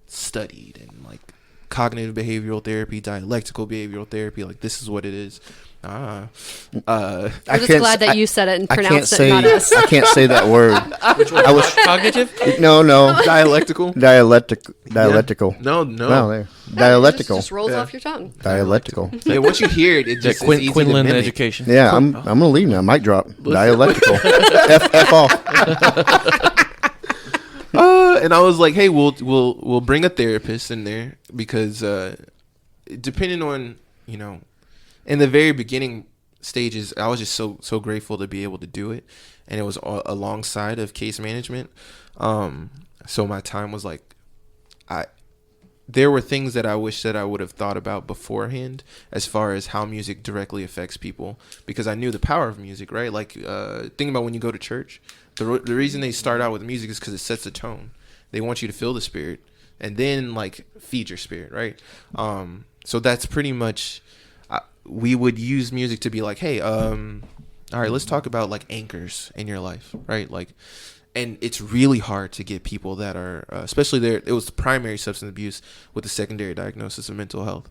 [SPEAKER 1] studied, and like cognitive behavioral therapy, dialectical behavioral therapy, like this is what it is.
[SPEAKER 4] I'm just glad that you said it and pronounced it, not us.
[SPEAKER 2] I can't say that word.
[SPEAKER 6] Which one?
[SPEAKER 2] I was
[SPEAKER 6] cognitive?
[SPEAKER 2] No.
[SPEAKER 1] Dialectical.
[SPEAKER 2] Dialectical.
[SPEAKER 1] No.
[SPEAKER 2] There. Dialectical.
[SPEAKER 4] It just rolls off your tongue.
[SPEAKER 2] Dialectical.
[SPEAKER 1] Yeah, once you hear it, it just it's easy to
[SPEAKER 6] Quinlan
[SPEAKER 1] mimic.
[SPEAKER 6] education.
[SPEAKER 2] Yeah, I'm gonna leave now. Mic drop. Dialectical. F off.
[SPEAKER 1] And I was like, hey, we'll bring a therapist in there because depending on, in the very beginning stages, I was just so grateful to be able to do it, and it was alongside of case management. So my time was like, there were things that I wish that I would have thought about beforehand as far as how music directly affects people, because I knew the power of music, right? Like think about when you go to church, the reason they start out with music is because it sets a tone. They want you to feel the spirit and then like feed your spirit, right? So that's pretty much, we would use music to be like, hey, all right, let's talk about like anchors in your life, right? Like, and it's really hard to get people that are, especially there, it was primary substance abuse with a secondary diagnosis of mental health.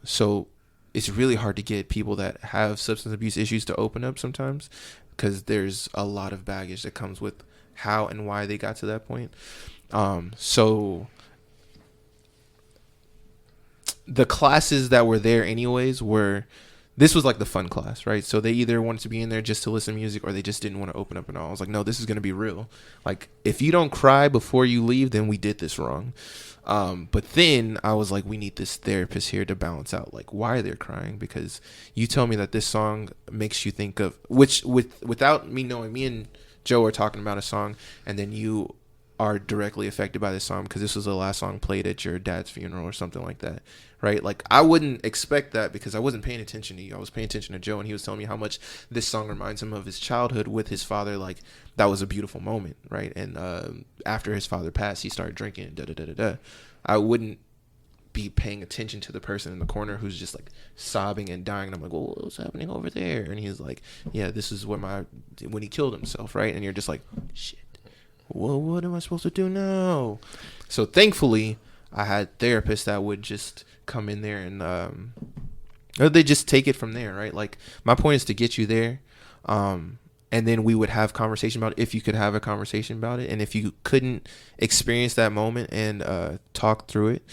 [SPEAKER 1] So it's really hard to get people that have substance abuse issues to open up sometimes, because there's a lot of baggage that comes with how and why they got to that point. So the classes that were there anyways this was like the fun class, right? So they either wanted to be in there just to listen to music, or they just didn't want to open up at all. I was like, no, this is going to be real. Like, if you don't cry before you leave, then we did this wrong. But then I was like, we need this therapist here to balance out, like, why they're crying. Because you tell me that this song makes you think of, without me knowing, me and Joe are talking about a song, and then you are directly affected by this song because this was the last song played at your dad's funeral or something like that, right? Like, I wouldn't expect that because I wasn't paying attention to you. I was paying attention to Joe, and he was telling me how much this song reminds him of his childhood with his father. Like, that was a beautiful moment, right? And after his father passed, he started drinking, I wouldn't be paying attention to the person in the corner who's just like sobbing and dying, and I'm like, well, what's happening over there? And he's like, yeah, this is when he killed himself, right? And you're just like, shit, well, what am I supposed to do now? So thankfully I had therapists that would just come in there and or they just take it from there, right? Like, my point is to get you there, and then we would have conversation about it, if you could have a conversation about it. And if you couldn't experience that moment and talk through it,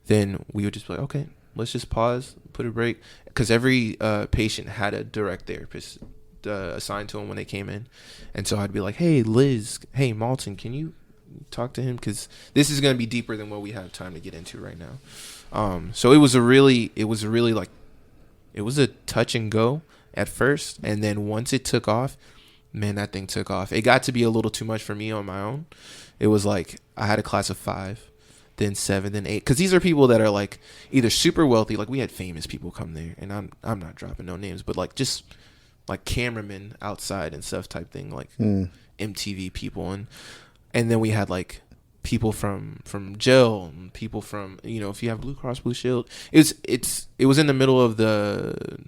[SPEAKER 1] then we would just be like, okay, let's just pause, put a break. Because every patient had a direct therapist assigned to them when they came in. And so I'd be like, hey, Liz, hey, Malton, can you talk to him? Because this is going to be deeper than what we have time to get into right now. So it was a touch and go at first. And then once it took off, man, that thing took off. It got to be a little too much for me on my own. It was like I had a class of 5, then 7, then 8. Because these are people that are like either super wealthy. Like, we had famous people come there, and I'm not dropping no names, but like just like cameramen outside and stuff type thing, like MTV people, and then we had like people from jail, and people from, if you have Blue Cross Blue Shield. It was in the middle of the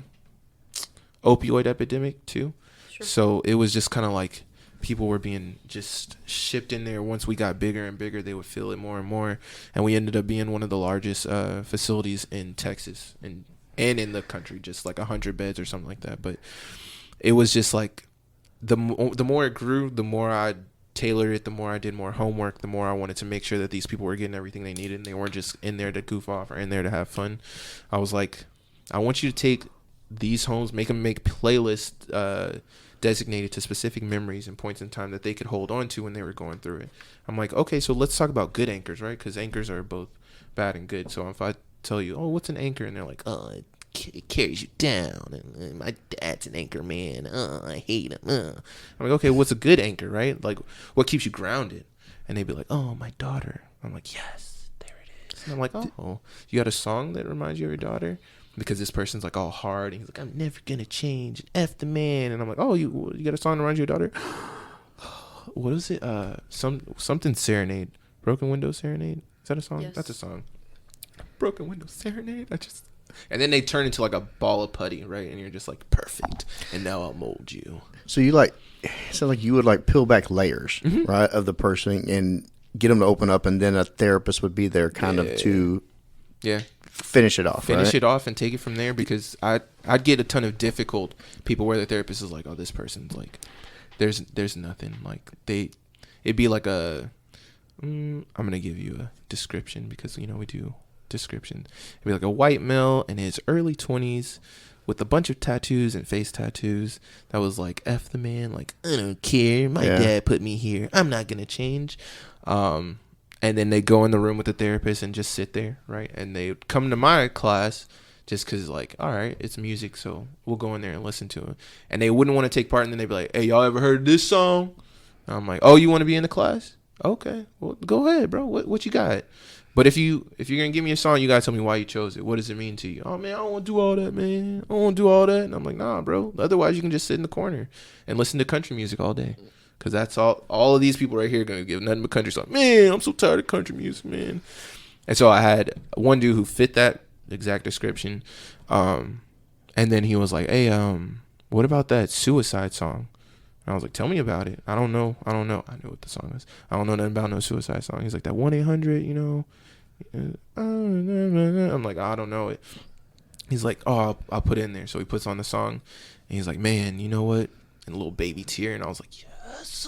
[SPEAKER 1] opioid epidemic too. Sure. So it was just kind of like people were being just shipped in there. Once we got bigger and bigger, they would feel it more and more, and we ended up being one of the largest facilities in Texas and in the country, just like 100 beds or something like that. But it was just like the more it grew, the more I tailored it, the more I did more homework, the more I wanted to make sure that these people were getting everything they needed and they weren't just in there to goof off or in there to have fun. I was like, I want you to take these homes, make them make playlists designated to specific memories and points in time that they could hold on to when they were going through it. I'm like, okay, so let's talk about good anchors, right? Because anchors are both bad and good. So if I tell you, oh, what's an anchor? And they're like, oh, it carries you down. And my dad's an anchor, man. Oh, I hate him. I'm like, okay, what's a good anchor, right? Like, what keeps you grounded? And they'd be like, oh, my daughter. I'm like, yes, there it is. And I'm like, oh, you got a song that reminds you of your daughter? Because this person's like all hard and he's like, I'm never gonna change, F the man. And I'm like, oh, you got a song that reminds you of your daughter? What is it? Something Serenade, Broken Window Serenade. Is that a song?
[SPEAKER 4] Yes.
[SPEAKER 1] That's a song. Broken Window Serenade. And then they turn into like a ball of putty, right? And you're just like, perfect. And now I'll mold you.
[SPEAKER 2] So you like, it sounds like you would like peel back layers, right, of the person and get them to open up, and then a therapist would be there kind of to finish it off.
[SPEAKER 1] Finish it off and take it from there, because I'd get a ton of difficult people where the therapist is like, oh, this person's like, there's nothing. Like it'd be like I'm gonna give you a description because we do description. It'd be like a white male in his early 20s with a bunch of tattoos and face tattoos that was like, F the man, like, I don't care, my dad put me here, I'm not gonna change. And then they go in the room with the therapist and just sit there, right? And they come to my class just because, like, all right, it's music, so we'll go in there and listen to it. And they wouldn't want to take part, and then they'd be like, hey, y'all ever heard this song? And I'm like, oh, you want to be in the class? Okay, well, go ahead, bro. What you got? But if you're going to give me a song, you got to tell me why you chose it. What does it mean to you? Oh, man, I don't want to do all that, man. I don't want to do all that. And I'm like, nah, bro. Otherwise, you can just sit in the corner and listen to country music all day. Because that's all of these people right here are going to give nothing but country songs. Man, I'm so tired of country music, man. And so I had one dude who fit that exact description. And then he was like, hey, what about that Suicide song? And I was like, tell me about it. I don't know. I knew what the song is. I don't know nothing about no Suicide song. He's like, that 1-800, I'm like, I don't know it. He's like, oh, I'll put it in there. So he puts on the song. And he's like, man, you know what? And a little baby tear. And I was like, yes,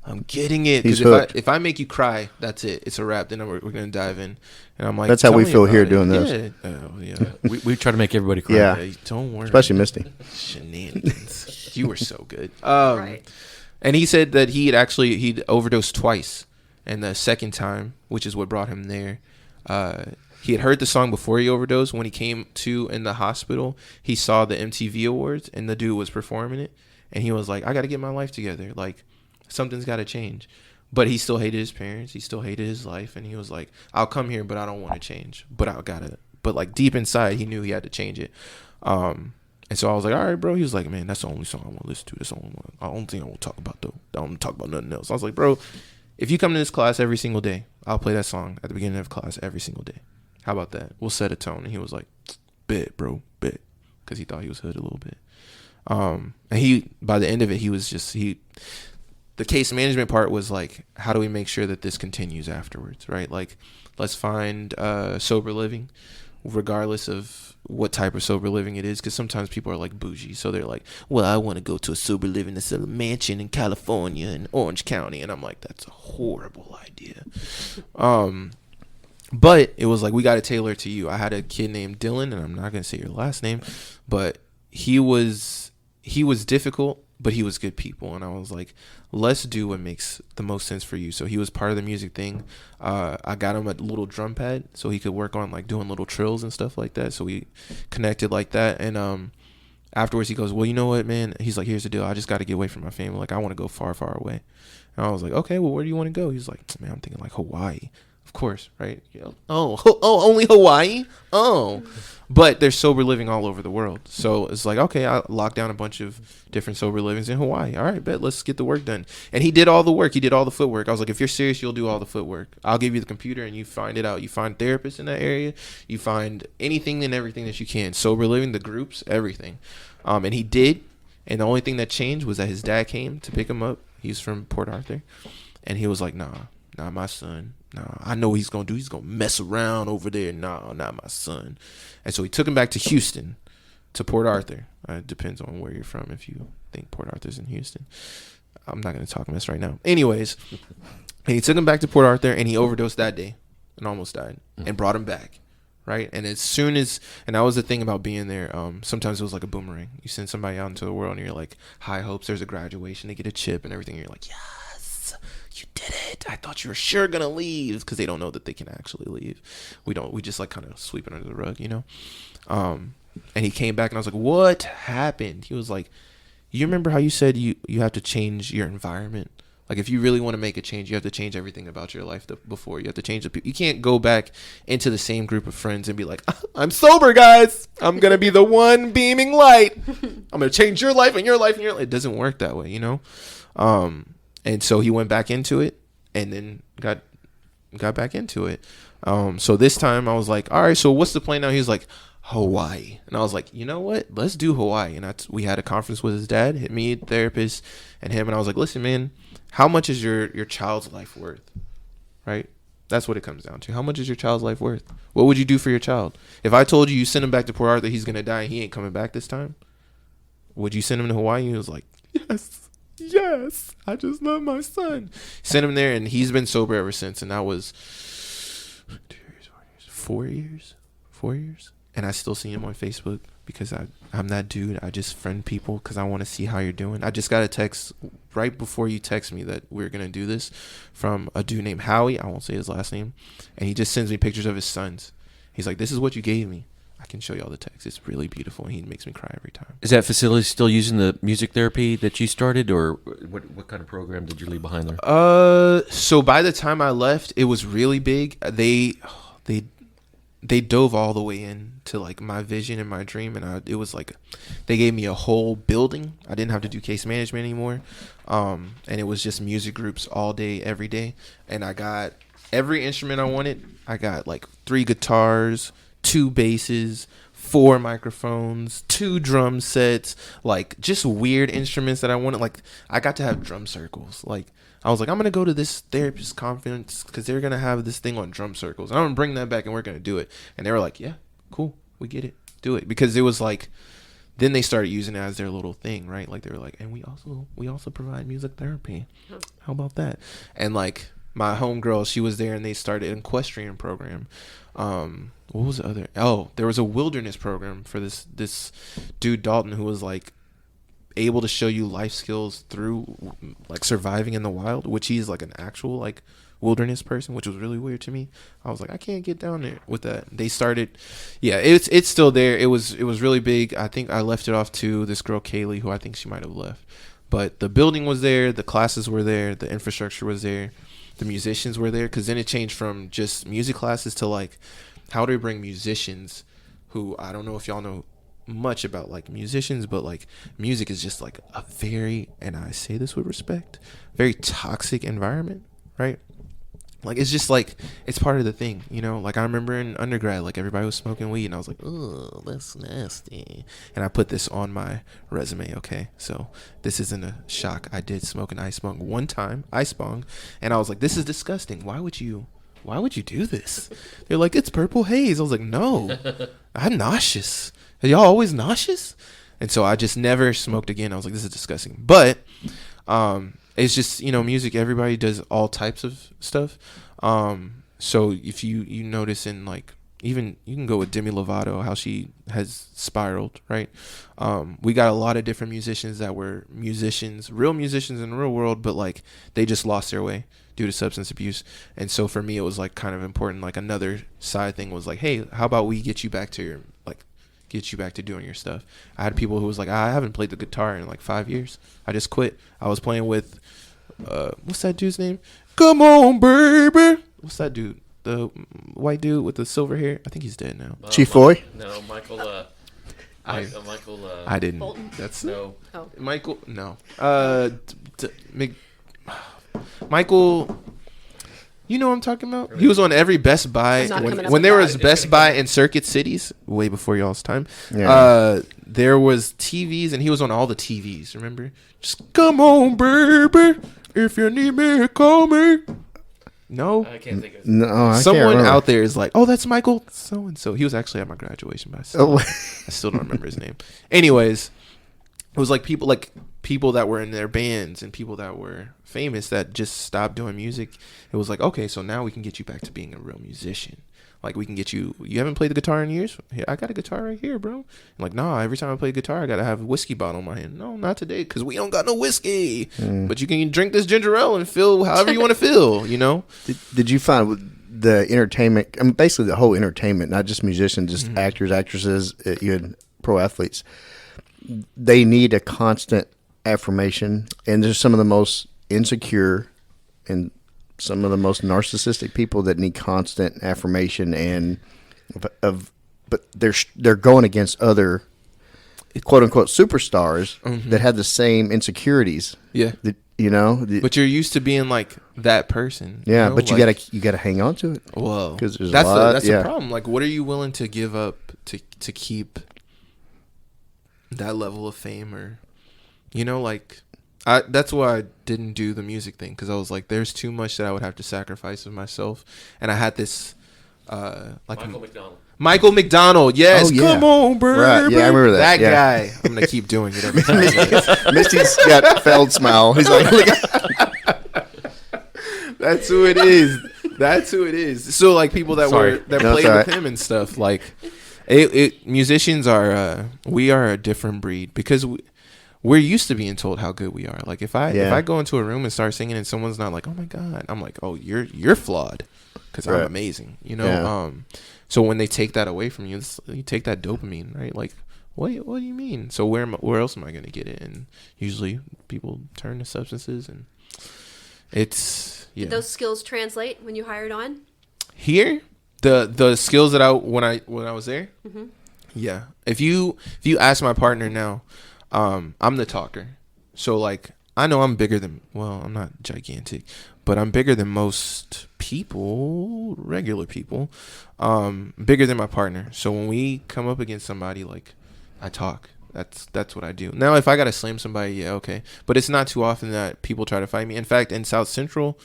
[SPEAKER 1] I'm getting it. Because if I make you cry, that's it. It's a wrap. Then we're going to dive in. And I'm like,
[SPEAKER 2] that's how we feel here doing this.
[SPEAKER 1] Yeah.
[SPEAKER 6] We try to make everybody cry.
[SPEAKER 2] Yeah.
[SPEAKER 1] Don't worry.
[SPEAKER 2] Especially Misty.
[SPEAKER 1] Shenanigans. You were so good.
[SPEAKER 4] Right.
[SPEAKER 1] And he said that he'd overdosed twice. And the second time, which is what brought him there, he had heard the song before he overdosed. When he came to in the hospital, he saw the MTV Awards, and the dude was performing it. And he was like, I got to get my life together. Like, something's got to change. But he still hated his parents. He still hated his life. And he was like, I'll come here, but I don't want to change. But like, deep inside, he knew he had to change it. And so I was like, all right, bro. He was like, man, that's the only song I want to listen to. That's the only thing I won't talk about, though. I don't want to talk about nothing else. I was like, bro, if you come to this class every single day, I'll play that song at the beginning of class every single day. How about that? We'll set a tone. And he was like, bet, bro, bet. Because he thought he was hood a little bit. And by the end of it, the case management part was like, how do we make sure that this continues afterwards, right? Like, let's find sober living, regardless of what type of sober living it is, because sometimes people are like bougie, so they're like, well, I want to go to a sober living that's a mansion in California in Orange County, and I'm like, that's a horrible idea. But it was like, we got to tailor it to you. I had a kid named Dylan, and I'm not gonna say your last name, but he was difficult, but he was good people. And I was like, let's do what makes the most sense for you. So he was part of the music thing. I got him a little drum pad so he could work on like doing little trills and stuff like that. So we connected like that. And afterwards he goes, well, you know what, man? He's like, here's the deal. I just got to get away from my family. Like, I want to go far, far away. And I was like, okay, well, where do you want to go? He's like, man, I'm thinking like Hawaii. Of course, right? Only Hawaii? Oh. But there's sober living all over the world. So it's like, okay, I locked down a bunch of different sober livings in Hawaii. All right, bet, let's get the work done. And he did all the work. He did all the footwork. I was like, if you're serious, you'll do all the footwork. I'll give you the computer and you find it out. You find therapists in that area. You find anything and everything that you can. Sober living, the groups, everything. And he did. And the only thing that changed was that his dad came to pick him up. He's from Port Arthur. And he was like, nah, my son. Nah, I know what he's going to do. He's going to mess around over there. Nah, not my son. And so he took him back to Houston, to Port Arthur. It depends on where you're from. If you think Port Arthur's in Houston, I'm not going to talk mess right now. Anyways, he took him back to Port Arthur, and he overdosed that day and almost died, and brought him back. Right. And as soon as, and that was the thing about being there. Sometimes it was like a boomerang. You send somebody out into the world and you're like, high hopes, there's a graduation, they get a chip and everything. And you're like, yes, you did it. I thought you were sure going to leave, because they don't know that they can actually leave. We just like kind of sweep it under the rug, you know? And he came back and I was like, what happened? He was like, you remember how you said you have to change your environment? Like, if you really want to make a change, you have to change everything about your life before. You have to change the people. You can't go back into the same group of friends and be like, I'm sober, guys. I'm going to be the one beaming light. I'm going to change your life and your life and your life. It doesn't work that way, you know? And so he went back into it and then got back into it. So this time I was like, all right, so what's the plan now? He was like, Hawaii. And I was like, you know what? Let's do Hawaii. And we had a conference with his dad, me, therapist, and him. And I was like, listen, man, how much is your child's life worth? Right? That's what it comes down to. How much is your child's life worth? What would you do for your child? If I told you send him back to Port Arthur, he's going to die and he ain't coming back this time, would you send him to Hawaii? He was like, yes, I just love my son. Sent him there, and he's been sober ever since. And that was 4 years. And I still see him on Facebook because I'm that dude. I just friend people because I want to see how you're doing. I just got a text right before you text me that we're going to do this from a dude named Howie. I won't say his last name. And he just sends me pictures of his sons. He's like, this is what you gave me. I can show you all the text. It's really beautiful. And he makes me cry every time.
[SPEAKER 6] Is that facility still using the music therapy that you started, or what kind of program did you leave behind there?
[SPEAKER 1] So by the time I left, it was really big. They dove all the way into like my vision and my dream, and it was like they gave me a whole building. I didn't have to do case management anymore, and it was just music groups all day, every day. And I got every instrument I wanted. I got like 3 guitars, 2 basses, 4 microphones, 2 drum sets, like just weird instruments that I wanted. Like I got to have drum circles. Like I was like, I'm going to go to this therapist conference because they're going to have this thing on drum circles. I'm going to bring that back and we're going to do it. And they were like, yeah, cool. We get it. Do it. Because it was like, then they started using it as their little thing, right? Like they were like, and we also provide music therapy. How about that? And like my homegirl, she was there and they started an equestrian program. What was the other? Oh, there was a wilderness program for this dude, Dalton, who was like able to show you life skills through like surviving in the wild, which he's like an actual like wilderness person, which was really weird to me. I was like, I can't get down there with that. They started, yeah, it's still there. It was really big. I think I left it off to this girl Kaylee, who I think she might have left, but the building was there, the classes were there, the infrastructure was there, the musicians were there, because then it changed from just music classes to like, how do we bring musicians who, I don't know if y'all know much about like musicians, but like music is just like a very, and I say this with respect, very toxic environment, right? Like it's just like, it's part of the thing, you know? Like I remember in undergrad, like everybody was smoking weed and I was like, oh, that's nasty. And I put this on my resume, okay? So this isn't a shock. I did smoke an ice bong one time, ice bong, and I was like, this is disgusting. Why would you do this? They're like, it's purple haze. I was like, no, I'm nauseous. Are y'all always nauseous? And so I just never smoked again. I was like, this is disgusting. But it's just, you know, music, everybody does all types of stuff. So if you notice in like, even you can go with Demi Lovato, how she has spiraled, right? We got a lot of different musicians that were real musicians in the real world, but like they just lost their way due to substance abuse. And so for me, it was like kind of important. Like another side thing was like, hey, how about we get you back to doing your stuff? I had people who was like, I haven't played the guitar in like 5 years. I just quit. I was playing with, what's that dude's name? Come on, baby. What's that dude? The white dude with the silver hair. I think he's dead now.
[SPEAKER 2] Chief Foy?
[SPEAKER 6] No, Michael. Michael.
[SPEAKER 1] I didn't.
[SPEAKER 4] Bolton?
[SPEAKER 1] That's
[SPEAKER 6] no.
[SPEAKER 4] Oh.
[SPEAKER 1] Michael. No. Michael. You know what I'm talking about? He was on every Best Buy when there was Best Buy in Circuit Cities, way before y'all's time. Yeah. There was TVs, and he was on all the TVs. Remember? Just come on, baby. If you need me, call me. No,
[SPEAKER 6] I can't think of it.
[SPEAKER 2] No, I can't
[SPEAKER 1] someone
[SPEAKER 2] remember.
[SPEAKER 1] out there is like, oh, that's Michael so and so. He was actually at my graduation, but
[SPEAKER 2] Oh.
[SPEAKER 1] I still don't remember his name. Anyways, it was like people that were in their bands and people that were famous that just stopped doing music. It was like, okay, so now we can get you back to being a real musician. Like, we can get you haven't played the guitar in years? Here, I got a guitar right here, bro. I'm like, nah, every time I play guitar, I got to have a whiskey bottle in my hand. No, not today, because we don't got no whiskey. But you can drink this ginger ale and feel however you want to feel, you know?
[SPEAKER 2] Did you find with the entertainment, I mean, basically the whole entertainment, not just musicians, just actors, actresses, even pro athletes, they need a constant affirmation, and they're some of the most insecure and some of the most narcissistic people that need constant affirmation and but they're going against other quote unquote superstars that have the same insecurities.
[SPEAKER 1] Yeah.
[SPEAKER 2] But
[SPEAKER 1] you're used to being like that person.
[SPEAKER 2] yeah,
[SPEAKER 1] you know?
[SPEAKER 2] but you
[SPEAKER 1] Like,
[SPEAKER 2] gotta hang on to it.
[SPEAKER 1] well,
[SPEAKER 2] 'Cause there's a
[SPEAKER 1] that's
[SPEAKER 2] lot,
[SPEAKER 1] the
[SPEAKER 2] yeah.
[SPEAKER 1] problem. Like, what are you willing to give up to keep that level of fame? Or, you know, like, that's why I didn't do the music thing, because I was like, there's too much that I would have to sacrifice of myself. And I had this Michael McDonald, yes.
[SPEAKER 2] Oh, yeah.
[SPEAKER 1] Come on, bro.
[SPEAKER 2] Right, yeah, I remember that, yeah.
[SPEAKER 1] guy. I'm gonna keep doing it every time.
[SPEAKER 2] Misty's got failed smile. He's like, look at
[SPEAKER 1] That's who it is. That's who it is. So, like, people that
[SPEAKER 6] Sorry.
[SPEAKER 1] were that
[SPEAKER 2] No,
[SPEAKER 1] played
[SPEAKER 2] it's all
[SPEAKER 1] with
[SPEAKER 2] right.
[SPEAKER 1] him and stuff, like, musicians are we are a different breed, because we're used to being told how good we are. Like, if I go into a room and start singing and someone's not like, oh my god, I'm like, oh, you're flawed, because I'm
[SPEAKER 2] Right.
[SPEAKER 1] amazing, you know.
[SPEAKER 2] Yeah.
[SPEAKER 1] So when they take that away from you, you take that dopamine, right? Like, what do you mean? So where else am I going to get it? And usually people turn to substances, and it's
[SPEAKER 4] Did those skills translate when you hired on?
[SPEAKER 1] here the skills that when I was there. Yeah, if you ask my partner now, I'm the talker, so like, I know I'm bigger than, well, I'm not gigantic, but I'm bigger than most people, regular people, bigger than my partner. So when we come up against somebody, like, I talk. That's what I do. Now, if I gotta slam somebody, yeah, okay, but it's not too often that people try to fight me. In fact, in South Central,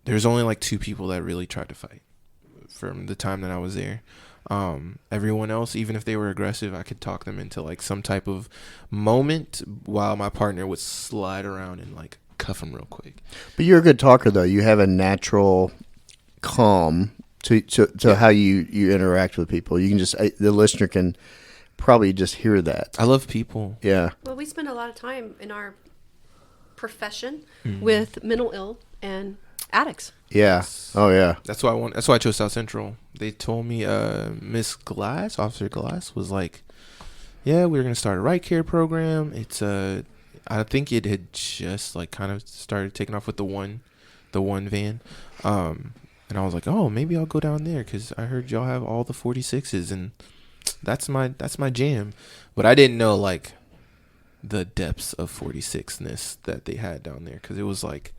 [SPEAKER 1] there's only like 2 people that really tried to fight from the time that I was there. Everyone else, even if they were aggressive, I could talk them into like some type of moment, while my partner would slide around and like cuff them real quick.
[SPEAKER 2] But you're a good talker, though. You have a natural calm to how you interact with people. You can just, the listener can probably just hear that.
[SPEAKER 1] I love people.
[SPEAKER 2] Yeah.
[SPEAKER 4] Well, we spend a lot of time in our profession with mental ill and addicts.
[SPEAKER 2] Yeah. Oh, yeah.
[SPEAKER 1] That's why I chose South Central. They told me, Miss Glass, Officer Glass, was like, yeah, we're gonna start a right care program. It's I think it had just like kind of started taking off with the one van, and I was like, oh, maybe I'll go down there, because I heard y'all have all the 46s, and that's my jam. But I didn't know like the depths of 46ness that they had down there, because it was like,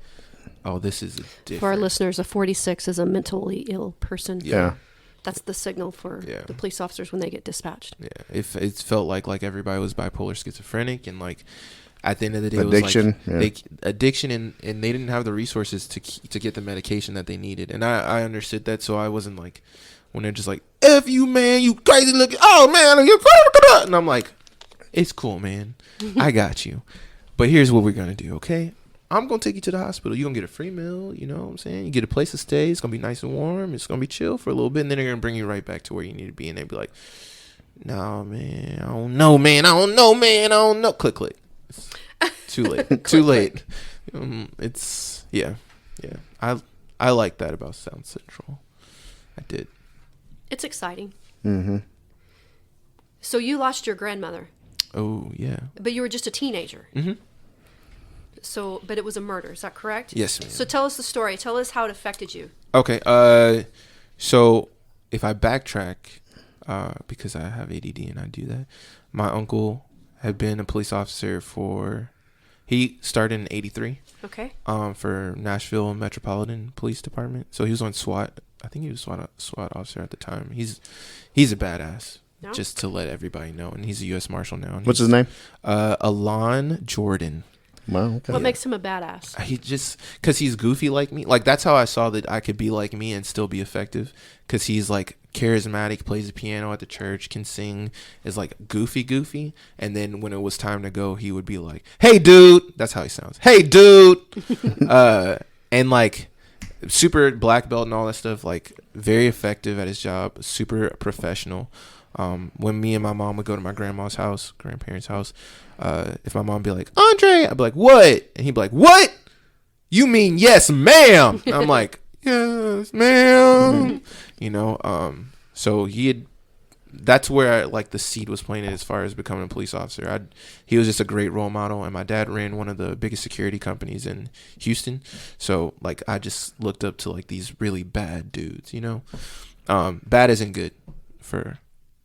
[SPEAKER 1] oh, this is a different.
[SPEAKER 4] For our listeners, a 46 is a mentally ill person.
[SPEAKER 2] Yeah.
[SPEAKER 4] That's the signal for the police officers when they get dispatched.
[SPEAKER 1] Yeah, if it felt like everybody was bipolar, schizophrenic, and like at the end of the day,
[SPEAKER 2] Addiction,
[SPEAKER 1] it was like addiction, and they didn't have the resources to get the medication that they needed. And I understood that, so I wasn't like, when they're just like, F you, man, you crazy looking, oh man, you crazy, and I'm like, it's cool, man, I got you. But here's what we're gonna do, okay? I'm going to take you to the hospital. You're going to get a free meal, you know what I'm saying? You get a place to stay. It's going to be nice and warm. It's going to be chill for a little bit. And then they're going to bring you right back to where you need to be. And they'll be like, no, man, I don't know, man. I don't know. Click, click. It's too late. Too late. It's, yeah. I like that about South Central. I did.
[SPEAKER 4] It's exciting.
[SPEAKER 2] Mm-hmm.
[SPEAKER 4] So you lost your grandmother.
[SPEAKER 1] Oh, yeah.
[SPEAKER 4] But you were just a teenager.
[SPEAKER 1] Mm-hmm.
[SPEAKER 4] So, but it was a murder. Is that correct?
[SPEAKER 1] Yes, ma'am.
[SPEAKER 4] So tell us the story. Tell us how it affected you.
[SPEAKER 1] Okay. So if I backtrack, because I have ADD and I do that, my uncle had been a police officer he started in 83.
[SPEAKER 4] Okay.
[SPEAKER 1] For Nashville Metropolitan Police Department. So he was on SWAT. I think he was SWAT officer at the time. He's a badass.
[SPEAKER 4] No?
[SPEAKER 1] Just to let everybody know. And he's a U.S. Marshal now. And
[SPEAKER 2] What's his name?
[SPEAKER 1] Alon Jordan.
[SPEAKER 2] Well, okay.
[SPEAKER 4] What makes him a badass?
[SPEAKER 1] He just, because he's goofy like me. Like, that's how I saw that I could be like me and still be effective. Because he's like charismatic, plays the piano at the church, can sing, is like goofy. And then when it was time to go, he would be like, "Hey, dude." That's how he sounds. "Hey, dude." And like super black belt and all that stuff. Like very effective at his job, super professional. When me and my mom would go to my grandparents' house, if my mom would be like, "Andre," I'd be like, "What?" And he'd be like, "What? You mean yes, ma'am?" And I'm like, "Yes, ma'am." So that's where like the seed was planted as far as becoming a police officer. He was just a great role model, and my dad ran one of the biggest security companies in Houston. So like I just looked up to like these really bad dudes, Bad isn't good for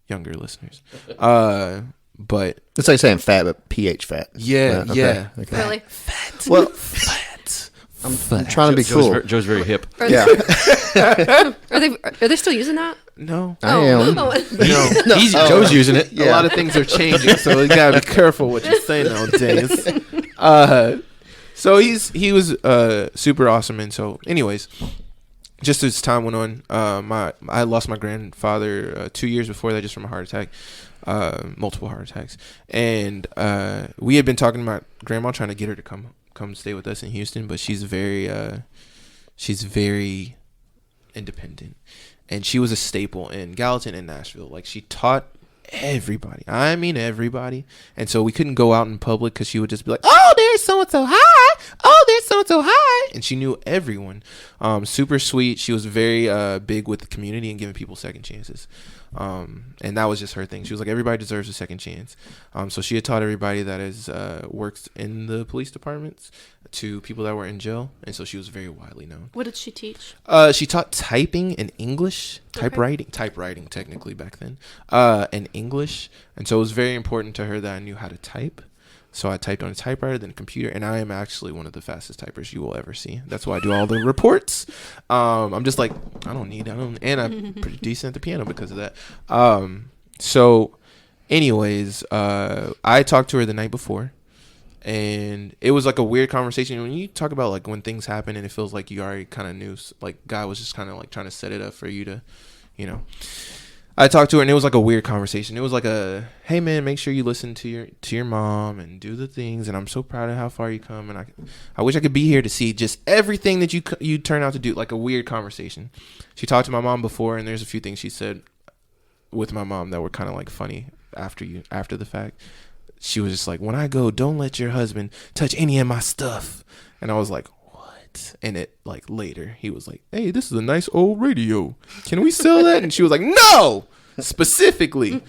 [SPEAKER 1] younger listeners. But
[SPEAKER 2] it's like saying fat, but pH fat.
[SPEAKER 1] Yeah,
[SPEAKER 2] Okay.
[SPEAKER 1] yeah.
[SPEAKER 2] Okay.
[SPEAKER 4] Really?
[SPEAKER 1] Fat.
[SPEAKER 2] Well,
[SPEAKER 1] Fat.
[SPEAKER 2] I'm trying to be cool.
[SPEAKER 6] Joe's very hip.
[SPEAKER 2] Yeah.
[SPEAKER 4] Are they still using that?
[SPEAKER 1] No.
[SPEAKER 2] I am.
[SPEAKER 1] No.
[SPEAKER 6] Joe's using it.
[SPEAKER 1] A lot of things are changing, so you gotta be careful what you say nowadays. So he was super awesome, and so anyways, just as time went on, I lost my grandfather 2 years before that, just from a heart attack, multiple heart attacks, and we had been talking about grandma, trying to get her to come stay with us in Houston, but she's very independent, and she was a staple in Gallatin and Nashville. Like she taught everybody, I mean everybody, and so we couldn't go out in public because she would just be like, "Oh, there's so and so, hi. Oh, there's so and so, hi," and she knew everyone. Super sweet. She was very big with the community and giving people second chances, and that was just her thing. She was like, everybody deserves a second chance. So she had taught everybody that has worked in the police departments to people that were in jail, and so she was very widely known.
[SPEAKER 4] What did she teach?
[SPEAKER 1] She taught typing and English, typewriting technically back then, and English, and so it was very important to her that I knew how to type. So I typed on a typewriter, then a computer, and I am actually one of the fastest typers you will ever see. That's why I do all the reports. I'm just like, and I'm pretty decent at the piano because of that. So anyways, I talked to her the night before, and it was like a weird conversation. When you talk about like when things happen and it feels like you already kind of knew, like God was just kind of like trying to set it up for you to, I talked to her, and it was like a weird conversation. It was like a, "Hey man, make sure you listen to your mom and do the things, and I'm so proud of how far you come, and I wish I could be here to see just everything that you turn out to do." Like a weird conversation. She talked to my mom before, and there's a few things she said with my mom that were kind of like funny after the fact. She was just like, "When I go, don't let your husband touch any of my stuff." And I was like, and it like later he was like, "Hey, this is a nice old radio, can we sell that?" And she was like, "No, specifically."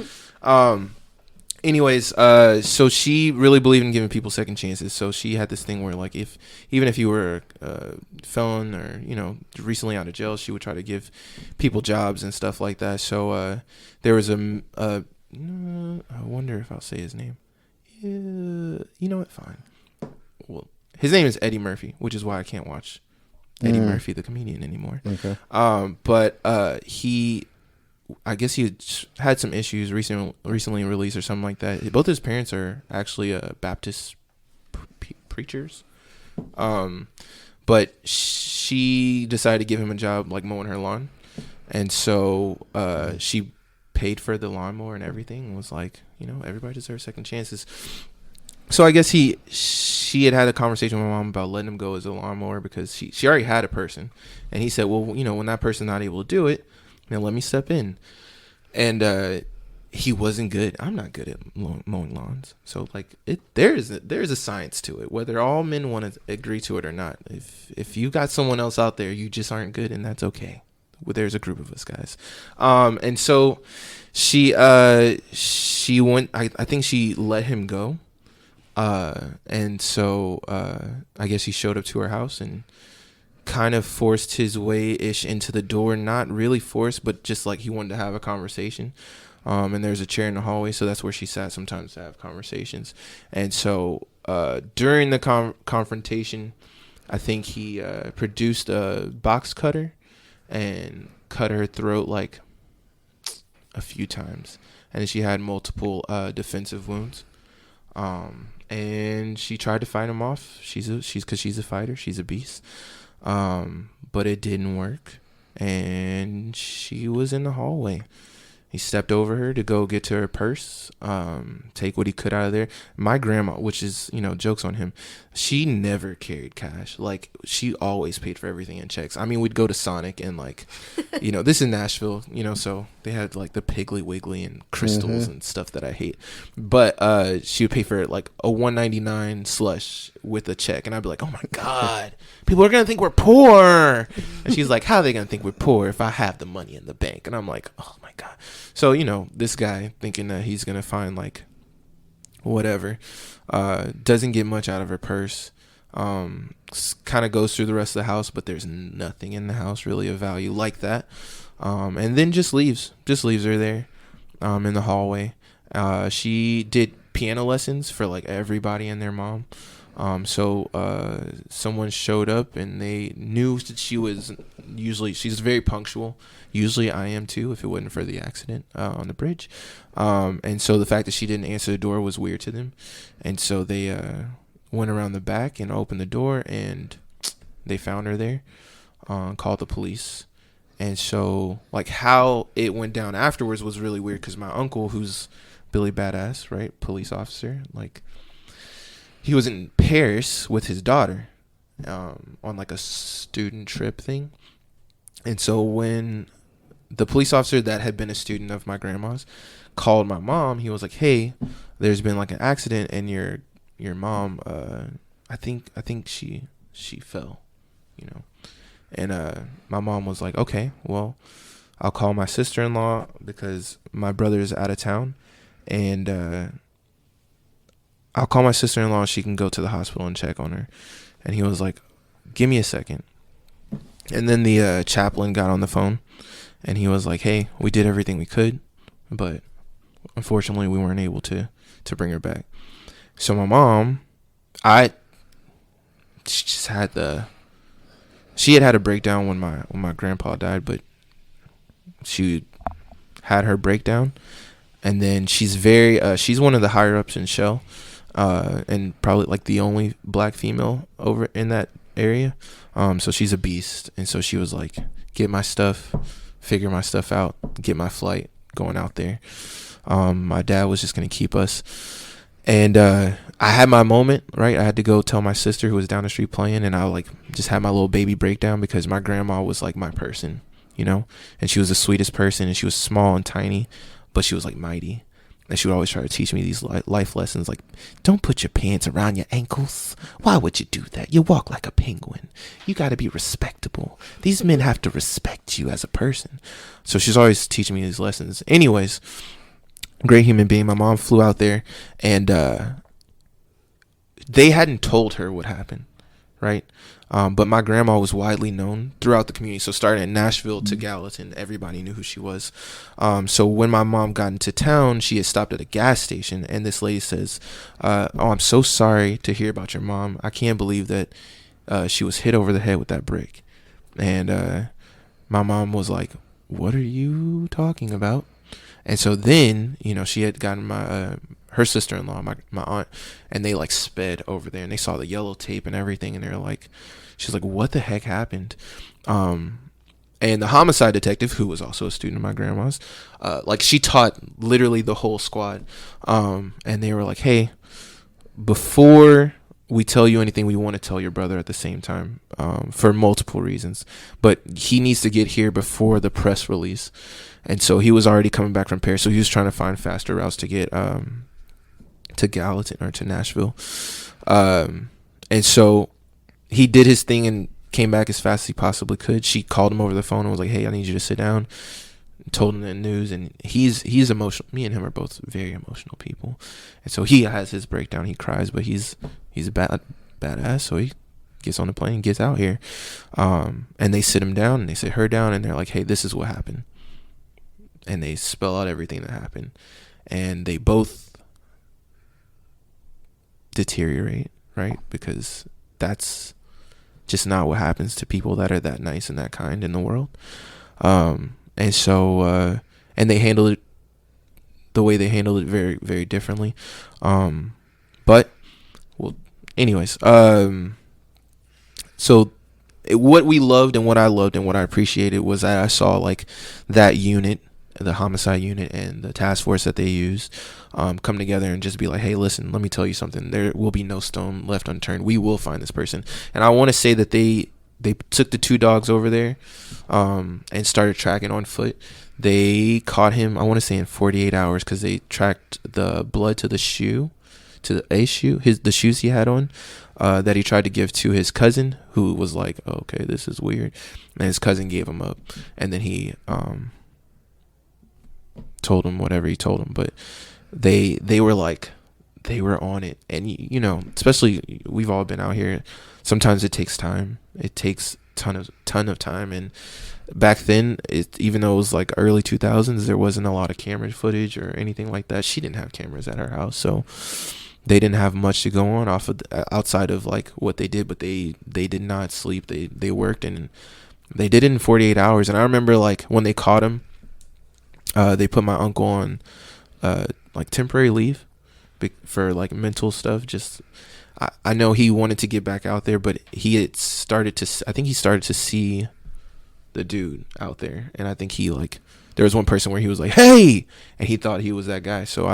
[SPEAKER 1] Anyways, so she really believed in giving people second chances. So she had this thing where like even if you were a felon or recently out of jail, she would try to give people jobs and stuff like that. So there was I wonder if I'll say his name. You know what? Fine. Well, his name is Eddie Murphy, which is why I can't watch Eddie Murphy, the comedian, anymore. Okay. But I guess he had some issues recently released or something like that. Both his parents are actually Baptist preachers. But she decided to give him a job like mowing her lawn, and so she paid for the lawnmower and everything, and was like, everybody deserves second chances. So I guess she had a conversation with my mom about letting him go as a lawnmower because she already had a person, and he said, "Well, when that person's not able to do it, let me step in." And he wasn't good. I'm not good at mowing lawns, so like there is a science to it, whether all men want to agree to it or not. If you got someone else out there, you just aren't good, and that's okay. Well, there's a group of us guys, and so she went. I think she let him go. And so I guess he showed up to her house and kind of forced his way-ish into the door. Not really forced, but just like he wanted to have a conversation. And there's a chair in the hallway, so that's where she sat sometimes to have conversations. And so during the confrontation, I think he produced a box cutter and cut her throat like a few times. And she had multiple defensive wounds. and she tried to fight him off. She's a fighter. She's a beast. But it didn't work, and she was in the hallway. He stepped over her to go get to her purse, take what he could out of there. My grandma, which is, jokes on him, she never carried cash. Like, she always paid for everything in checks. I mean, we'd go to Sonic and, like, this is Nashville, so they had, like, the Piggly Wiggly and crystals and stuff that I hate. But she would pay for, like, a $1.99 slush with a check. And I'd be like, oh, my God, people are going to think we're poor. And she's like, how are they going to think we're poor if I have the money in the bank? And I'm like, oh, my God. So, this guy thinking that he's going to find, like, whatever, doesn't get much out of her purse, kind of goes through the rest of the house, but there's nothing in the house really of value like that, and then just leaves her there, in the hallway. She did piano lessons for, like, everybody and their mom. So someone showed up and they knew that she's very punctual. Usually I am too, if it wasn't for the accident on the bridge. And so the fact that she didn't answer the door was weird to them. And so they went around the back and opened the door, and they found her there, called the police. And so, like, how it went down afterwards was really weird, because my uncle, who's Billy Badass, right, police officer, like, he was in Paris with his daughter on, like, a student trip thing. And so when the police officer that had been a student of my grandma's called my mom, he was like, hey, there's been, like, an accident, and your mom, I think she fell, And my mom was like, okay, well, I'll call my sister-in-law because my brother is out of town, and I'll call my sister-in-law and she can go to the hospital and check on her. And he was like, give me a second. And then the chaplain got on the phone, and he was like, hey, we did everything we could, but unfortunately we weren't able to bring her back. So my mom, she had a breakdown when my grandpa died, but she had her breakdown, and then she's one of the higher ups in Shell, and probably, like, the only black female over in that area. So she's a beast, and so she was like, get my stuff, figure my stuff out, get my flight, going out there. My dad was just gonna keep us. And I had my moment, right? I had to go tell my sister, who was down the street playing, and I, like, just had my little baby breakdown, because my grandma was, like, my person, and she was the sweetest person, and she was small and tiny, but she was, like, mighty. And she would always try to teach me these life lessons, like, don't put your pants around your ankles. Why would you do that? You walk like a penguin. You got to be respectable. These men have to respect you as a person. So she's always teaching me these lessons. Anyways, great human being. My mom flew out there, and they hadn't told her what happened, right? But my grandma was widely known throughout the community. So starting in Nashville to Gallatin, everybody knew who she was. So when my mom got into town, she had stopped at a gas station, and this lady says, oh, I'm so sorry to hear about your mom. I can't believe that she was hit over the head with that brick. And my mom was like, what are you talking about? And so then, she had gotten her sister-in-law, my aunt, and they, like, sped over there, and they saw the yellow tape and everything, and they're like, she's like, what the heck happened? And the homicide detective, who was also a student of my grandma's, like, she taught literally the whole squad, and they were like, hey, before we tell you anything, we want to tell your brother at the same time, for multiple reasons, but he needs to get here before the press release. And so he was already coming back from Paris, so he was trying to find faster routes to get to Gallatin or to Nashville. And so he did his thing and came back as fast as he possibly could. She called him over the phone and was like, hey, I need you to sit down. Told him the news, and he's emotional. Me and him are both very emotional people. And so he has his breakdown. He cries, but he's a badass, so he gets on the plane and gets out here. And they sit him down, and they sit her down, and they're like, hey, this is what happened. And they spell out everything that happened. And they both deteriorate, right? Because that's just not what happens to people that are that nice and that kind in the world. And so, and they handled it the way they handled it very, very differently. But anyways, so what we loved and what I loved and what I appreciated was that I saw like that unit, the homicide unit and the task force that they use, come together and just be like, hey, listen, let me tell you something. There will be no stone left unturned. We will find this person. And I want to say that they took the 2 dogs over there, and started tracking on foot. They caught him, I want to say in 48 hours, because they tracked the blood to the shoe, to the shoe, the shoes he had on, that he tried to give to his cousin, who was like, oh, okay, this is weird. And his cousin gave him up. And then he told him whatever he told him. But they were like, they were on it. And, you know, especially we've all been out here. Sometimes it takes time. It takes ton of time. And back then, even though it was like early 2000s, there wasn't a lot of camera footage or anything like that. She didn't have cameras at her house, so they didn't have much to go on off of outside of like what they did. But they did not sleep. They worked, and they did it in 48 hours. And I remember like when they caught him, they put my uncle on like temporary leave for like mental stuff. Just I know he wanted to get back out there, but he had started to see the dude out there. And I think he like, there was one person where he was like, hey, and he thought he was that guy. So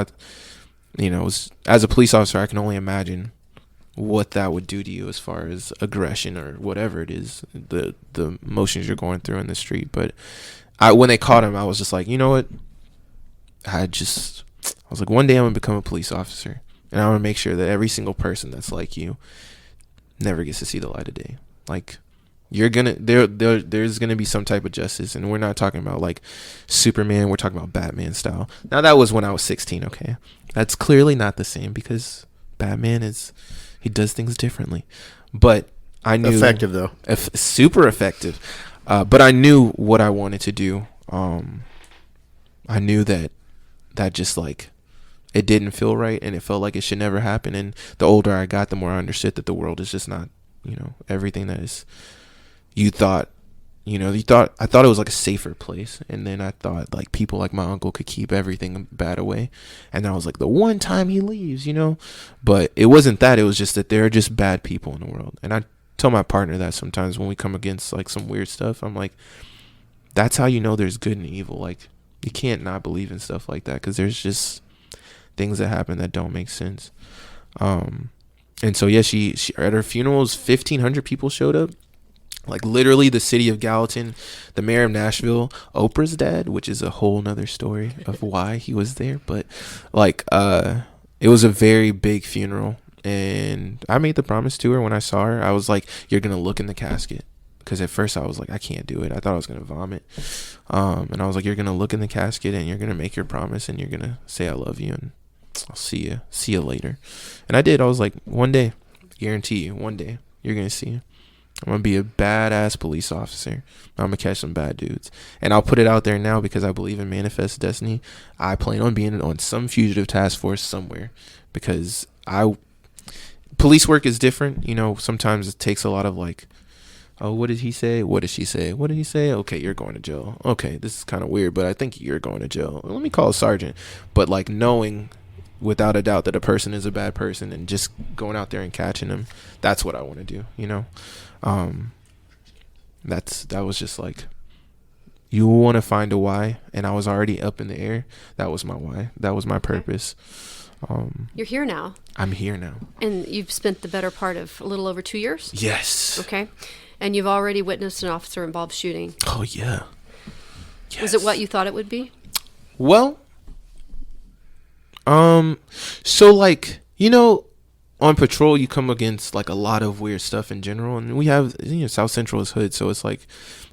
[SPEAKER 1] as a police officer, I can only imagine what that would do to you as far as aggression or whatever it is, the emotions you're going through in the street. But when they caught him, I was just like, you know what? I was like, one day I'm gonna become a police officer, and I want to make sure that every single person that's like you never gets to see the light of day. Like, there's gonna be some type of justice, and we're not talking about like Superman. We're talking about Batman style. Now that was when I was 16. Okay, that's clearly not the same because Batman he does things differently. But I knew
[SPEAKER 2] effective though,
[SPEAKER 1] super effective. But I knew what I wanted to do. I knew that just like it didn't feel right, and it felt like it should never happen. And the older I got, the more I understood that the world is just not, everything that is. I thought it was like a safer place, and then I thought like people like my uncle could keep everything bad away, and then I was like, the one time he leaves, but it wasn't that. It was just that there are just bad people in the world. And I tell my partner that sometimes when we come against like some weird stuff, I'm like, that's how you know there's good and evil. Like, you can't not believe in stuff like that, because there's just things that happen that don't make sense. And so yeah, she at her funerals, 1,500 people showed up. Like literally the city of Gallatin, the mayor of Nashville, Oprah's dad, which is a whole nother story of why he was there. But like, it was a very big funeral, and I made the promise to her when I saw her. I was like, you're going to look in the casket. Because at first I was like, I can't do it. I thought I was going to vomit. And I was like, you're going to look in the casket and you're going to make your promise and you're going to say, I love you, and I'll see you later. And I did. I was like, one day, guarantee you, one day you're going to see. I'm going to be a badass police officer. I'm going to catch some bad dudes. And I'll put it out there now because I believe in manifest destiny. I plan on being on some fugitive task force somewhere, because police work is different. Sometimes it takes a lot of like, oh, what did he say? What did she say? What did he say? Okay, you're going to jail. Okay, this is kind of weird, but I think you're going to jail. Let me call a sergeant. But like knowing without a doubt that a person is a bad person and just going out there and catching them, that's what I want to do, that was just like, you want to find a why, and I was already up in the air. That was my why. That was my purpose.
[SPEAKER 4] You're here now.
[SPEAKER 1] I'm here now.
[SPEAKER 4] And you've spent the better part of a little over 2 years?
[SPEAKER 1] Yes.
[SPEAKER 4] Okay. And you've already witnessed an officer-involved shooting.
[SPEAKER 1] Oh, yeah. Yes.
[SPEAKER 4] Was it what you thought it would be?
[SPEAKER 1] Well, so like, on patrol, you come against like a lot of weird stuff in general, and we have, South Central is hood, so it's like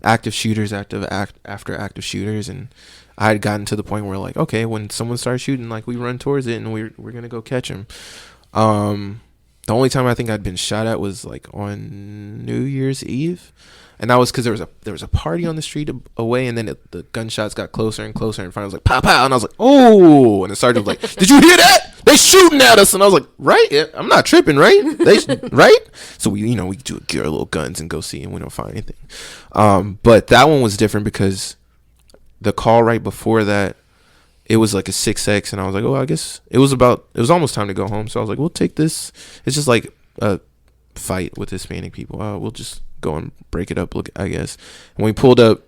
[SPEAKER 1] active shooters after active shooters, and I had gotten to the point where like, okay, when someone starts shooting, like we run towards it and we're gonna go catch him. The only time I think I'd been shot at was like on New Year's Eve, and that was because there was a party on the street away, and then the gunshots got closer and closer, and finally was like pow pow, and I was like, oh, and the sergeant was like, did you hear that? They shooting at us, and I was like, right, yeah, I'm not tripping, right? Right? So we do get our little guns and go see, and we don't find anything. But that one was different because the call right before that, it was like a 6X, and I was like, oh, I guess it was almost time to go home. So I was like, we'll take this. It's just like a fight with Hispanic people. We'll just go and break it up, look, I guess. When we pulled up,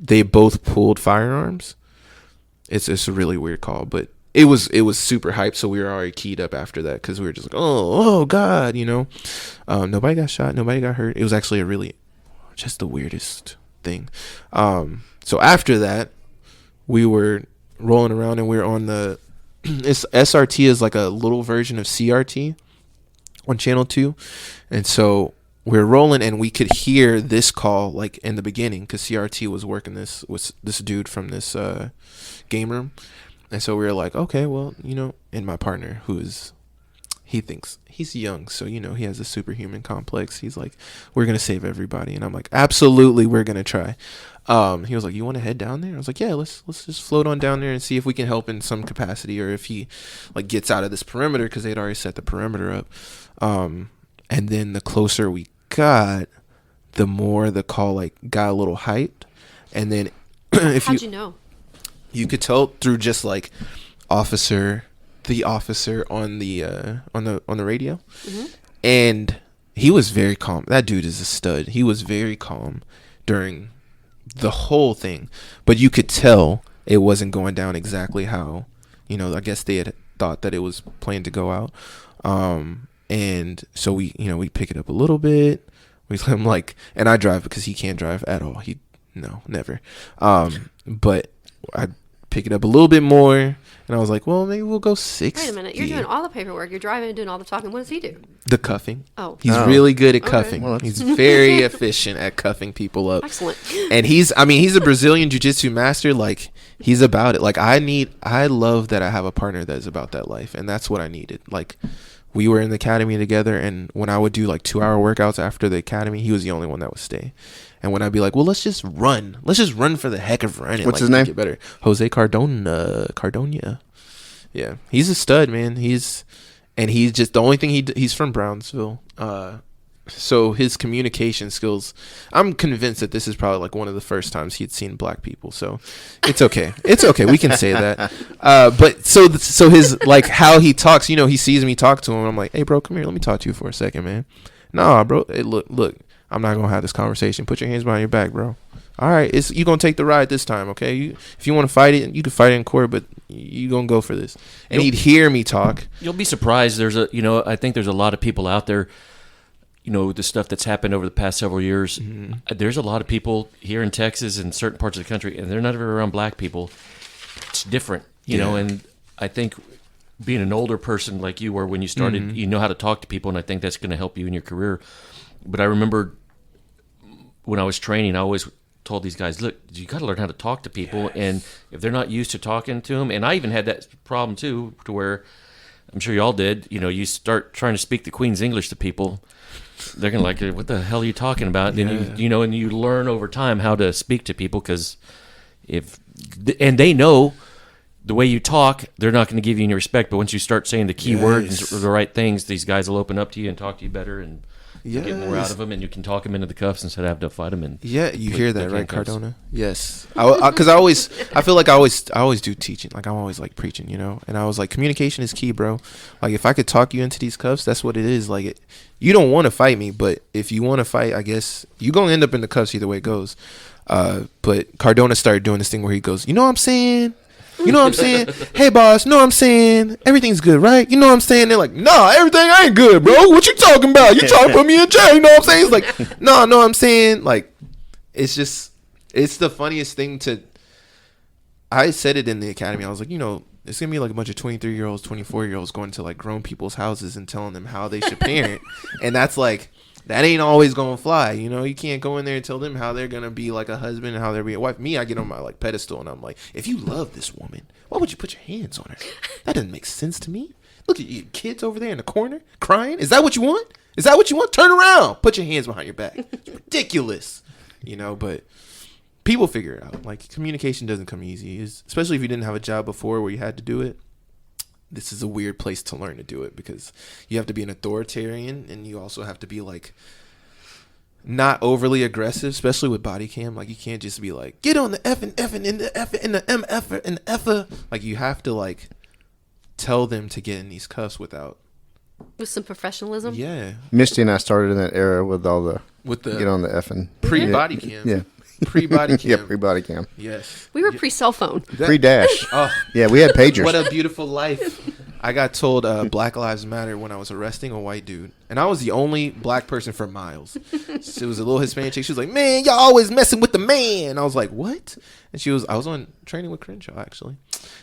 [SPEAKER 1] they both pulled firearms. It's a really weird call, but it was super hyped, so we were already keyed up after that because we were just like, oh God, you know. Nobody got shot, nobody got hurt. It was actually just the weirdest thing. So after that, we were rolling around and we were on the SRT is like a little version of CRT on channel 2, and so we're rolling and we could hear this call like in the beginning because CRT was working this with this dude from this game room. And so we were like, okay, well, you know, and my partner, he thinks he's young, so, you know, he has a superhuman complex. He's like, we're going to save everybody. And I'm like, absolutely, we're going to try. He was like, you want to head down there? I was like, yeah, let's just float on down there and see if we can help in some capacity, or if he like gets out of this perimeter, because they'd already set the perimeter up. And then the closer we got, the more the call like got a little hyped. And then
[SPEAKER 4] how'd you know?
[SPEAKER 1] You could tell through just like the officer on the radio. Mm-hmm. And he was very calm. That dude is a stud. He was very calm during the whole thing, but you could tell it wasn't going down exactly how, you know, I guess they had thought that it was planned to go out. And so we pick it up a little bit. We let him like, and I drive because he can't drive at all. Never. But I pick it up a little bit more, and I was like, well, maybe we'll go 60.
[SPEAKER 4] Wait a minute, you're doing all the paperwork, you're driving and doing all the talking. What does he do?
[SPEAKER 1] The cuffing.
[SPEAKER 4] Oh.
[SPEAKER 1] He's really good at cuffing.
[SPEAKER 2] Well,
[SPEAKER 1] he's very efficient at cuffing people up.
[SPEAKER 4] Excellent.
[SPEAKER 1] And he's a Brazilian jiu-jitsu master. Like, he's about it. Like, I love that I have a partner that is about that life, and that's what I needed. Like, we were in the academy together, and when I would do like 2-hour workouts after the academy, he was the only one that would stay. And when I'd be like, well, let's just run for the heck of running.
[SPEAKER 2] What's
[SPEAKER 1] like,
[SPEAKER 2] his name?
[SPEAKER 1] Get better. Jose Cardona. Yeah, he's a stud, man. He's just the only thing he's from Brownsville. So his communication skills, I'm convinced that this is probably like one of the first times he'd seen black people. So it's okay. It's okay. We can say that. But so his, like, how he talks, you know, he sees me talk to him. I'm like, hey, bro, come here. Let me talk to you for a second, man. Nah, bro. Hey, look, I'm not going to have this conversation. Put your hands behind your back, bro. All right. You're going to take the ride this time, okay? If you want to fight it, you can fight it in court, but you're going to go for this. And he'd hear me talk.
[SPEAKER 6] You'll be surprised. I think there's a lot of people out there, you know, the stuff that's happened over the past several years. Mm-hmm. There's a lot of people here in Texas and certain parts of the country, and they're not ever around black people. It's different, you know, and I think being an older person like you were when you started, you know how to talk to people, and I think that's going to help you in your career. But I remember when I was training, I always told these guys, look, you got to learn how to talk to people, and if they're not used to talking to them, and I even had that problem too, to where I'm sure y'all did, you know, you start trying to speak the Queen's English to people, they're going to like, what the hell are you talking about? Yeah. And and you learn over time how to speak to people, because and they know the way you talk, they're not going to give you any respect, but once you start saying the key words and the right things, these guys will open up to you and talk to you better, and get more out of them, and you can talk them into the cuffs instead of having to fight them. And
[SPEAKER 1] you hear that, right, Cardona? Yes, because I feel like I always do teaching. Like, I'm always like preaching, you know. And I was like, communication is key, bro. Like, if I could talk you into these cuffs, that's what it is. Like, you don't want to fight me, but if you want to fight, I guess you're gonna end up in the cuffs either way it goes. But Cardona started doing this thing where he goes, you know what I'm saying? You know what I'm saying? Hey, boss, you know what I'm saying? Everything's good, right? You know what I'm saying? They're like, nah, everything ain't good, bro. What you talking about? You trying to put me in jail? You know what I'm saying? It's like, no, I'm saying? Like, it's the funniest thing I said it in the academy. I was like, you know, it's going to be like a bunch of 23-year-olds, 24-year-olds going to like grown people's houses and telling them how they should parent. And that's like, that ain't always gonna fly, you know. You can't go in there and tell them how they're gonna be like a husband and how they're being a wife. Me, I get on my like pedestal and I'm like, if you love this woman, why would you put your hands on her? That doesn't make sense to me. Look at you kids over there in the corner crying. Is that what you want? Is that what you want? Turn around. Put your hands behind your back. It's ridiculous, you know. But people figure it out. Like, communication doesn't come easy, especially if you didn't have a job before where you had to do it. This is a weird place to learn to do it, because you have to be an authoritarian, and you also have to be like not overly aggressive, especially with body cam. Like, you can't just be like, get on the effing in the effing in the MF and the F. Like, you have to like tell them to get in these cuffs without
[SPEAKER 4] With some professionalism.
[SPEAKER 1] Yeah.
[SPEAKER 2] Misty and I started in that era with all the
[SPEAKER 1] With the
[SPEAKER 2] get on the effing
[SPEAKER 1] pre-body cam.
[SPEAKER 2] Yeah.
[SPEAKER 1] Pre-body cam.
[SPEAKER 2] Yeah, pre-body cam.
[SPEAKER 1] Yes.
[SPEAKER 4] We were pre-cell phone.
[SPEAKER 2] Pre-dash.
[SPEAKER 1] Oh,
[SPEAKER 2] Yeah, we had pagers.
[SPEAKER 1] what a beautiful life. I got told Black Lives Matter when I was arresting a white dude. And I was the only black person for miles. So it was a little Hispanic chick. She was like, man, y'all always messing with the man. I was like, what? And I was on training with Crenshaw, actually.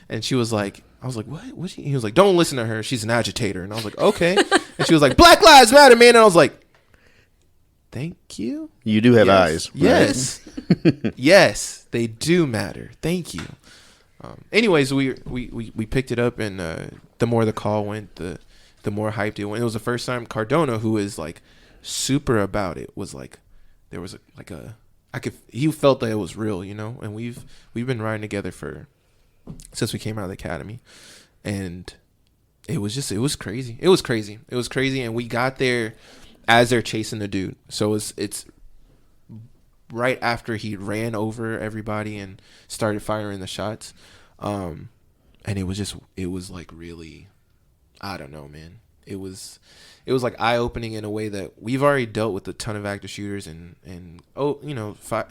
[SPEAKER 1] And she was like, I was like, what? He was like, don't listen to her. She's an agitator. And I was like, okay. And she was like, Black Lives Matter, man. And I was like, thank you.
[SPEAKER 2] You do have eyes. Right?
[SPEAKER 1] Yes. Yes, they do matter. Thank you. Anyways, we picked it up, and the more the call went, the more hyped it went. It was the first time Cardona, who is like super about it, was like, there was he felt that it was real, you know. And we've been riding together since we came out of the academy, and it was crazy. It was crazy, and we got there as they're chasing the dude. So it's right after he ran over everybody and started firing the shots. And it was like really, I don't know, man. It was like eye-opening in a way that we've already dealt with a ton of active shooters and 6Gs.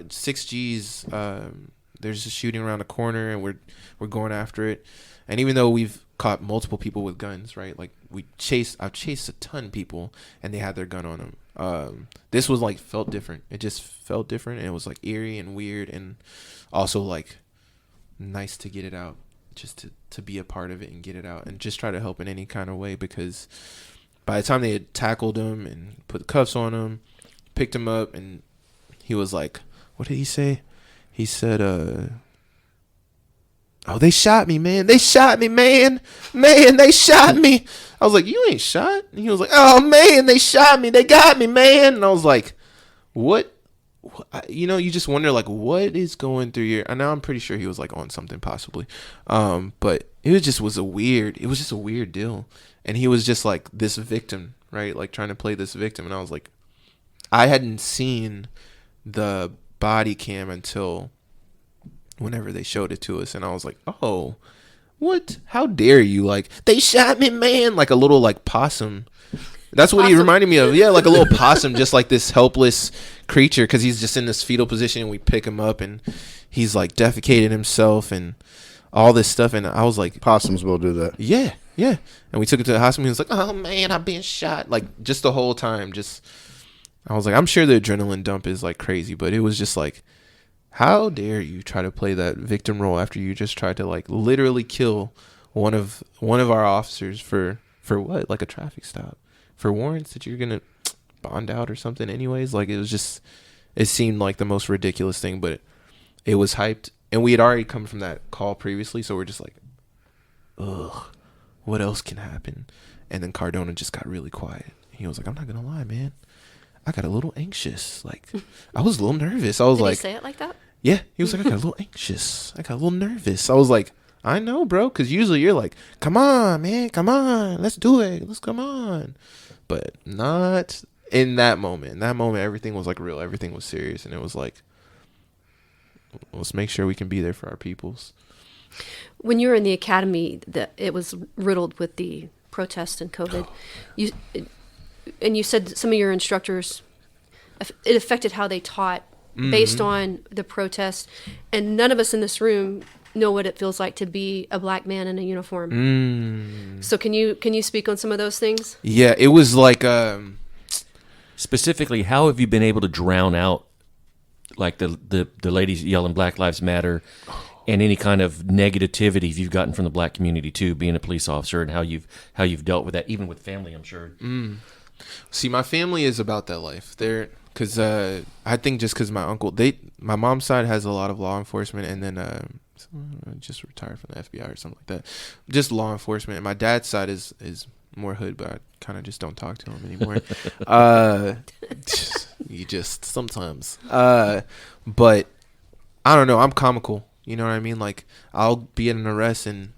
[SPEAKER 1] There's a shooting around the corner and we're going after it. And even though we've caught multiple people with guns, right? Like I've chased a ton of people and they had their gun on them. This was like felt different. It just felt different, and it was like eerie and weird, and also like nice to get it out, just to be a part of it and get it out and just try to help in any kind of way, because by the time they had tackled him and put cuffs on him, picked him up, and he was like, what did he say? He said, oh, they shot me, man. They shot me, man. Man, they shot me. I was like, you ain't shot? And he was like, oh, man, they shot me. They got me, man. And I was like, what? You know, you just wonder, like, what is going through your... And now I'm pretty sure he was, like, on something possibly. But it just was a weird deal. And he was just, like, this victim, right? Like, trying to play this victim. And I was like, I hadn't seen the body cam until whenever they showed it to us, and I was like, oh, what? How dare you? Like, they shot me, man. Like a little like possum. That's what he reminded me of. Yeah, like a little possum, just like this helpless creature, because he's just in this fetal position, and we pick him up, and he's like defecated himself and all this stuff. And I was like,
[SPEAKER 2] Possums will do that.
[SPEAKER 1] yeah. And we took him to the hospital. He was like, oh man, I've been shot. Like just the whole time, I was like, I'm sure the adrenaline dump is like crazy, but it was just like, how dare you try to play that victim role after you just tried to like literally kill one of our officers for what? Like a traffic stop, for warrants that you're gonna bond out or something anyways. Like it seemed like the most ridiculous thing, but it was hyped, and we had already come from that call previously, so we're just like, ugh, what else can happen? And then Cardona just got really quiet. He was like, I'm not gonna lie, man, I got a little anxious. Like, I was a little nervous. I was like,
[SPEAKER 4] did he say it like that?
[SPEAKER 1] Yeah. He was like, I got a little anxious. I got a little nervous. I was like, I know, bro. Because usually you're like, come on, man. Come on. Let's do it. Let's come on. But not in that moment. In that moment, everything was like real. Everything was serious. And it was like, let's make sure we can be there for our peoples.
[SPEAKER 4] When you were in the academy, it was riddled with the protests and COVID. And you said some of your instructors, it affected how they taught based on the protest. And none of us in this room know what it feels like to be a black man in a uniform. So can you speak on some of those things?
[SPEAKER 1] Yeah, it was like...
[SPEAKER 6] Specifically, how have you been able to drown out like the ladies yelling Black Lives Matter and any kind of negativity you've gotten from the black community too, being a police officer, and how you've dealt with that, even with family, I'm sure.
[SPEAKER 1] See, my family is about that life. They're... Because I think just because my uncle... My mom's side has a lot of law enforcement, and then just retired from the FBI or something like that. Just law enforcement. And my dad's side is more hood, but I kind of just don't talk to him anymore. You just... Sometimes. But I don't know. I'm comical. You know what I mean? Like, I'll be at an arrest, and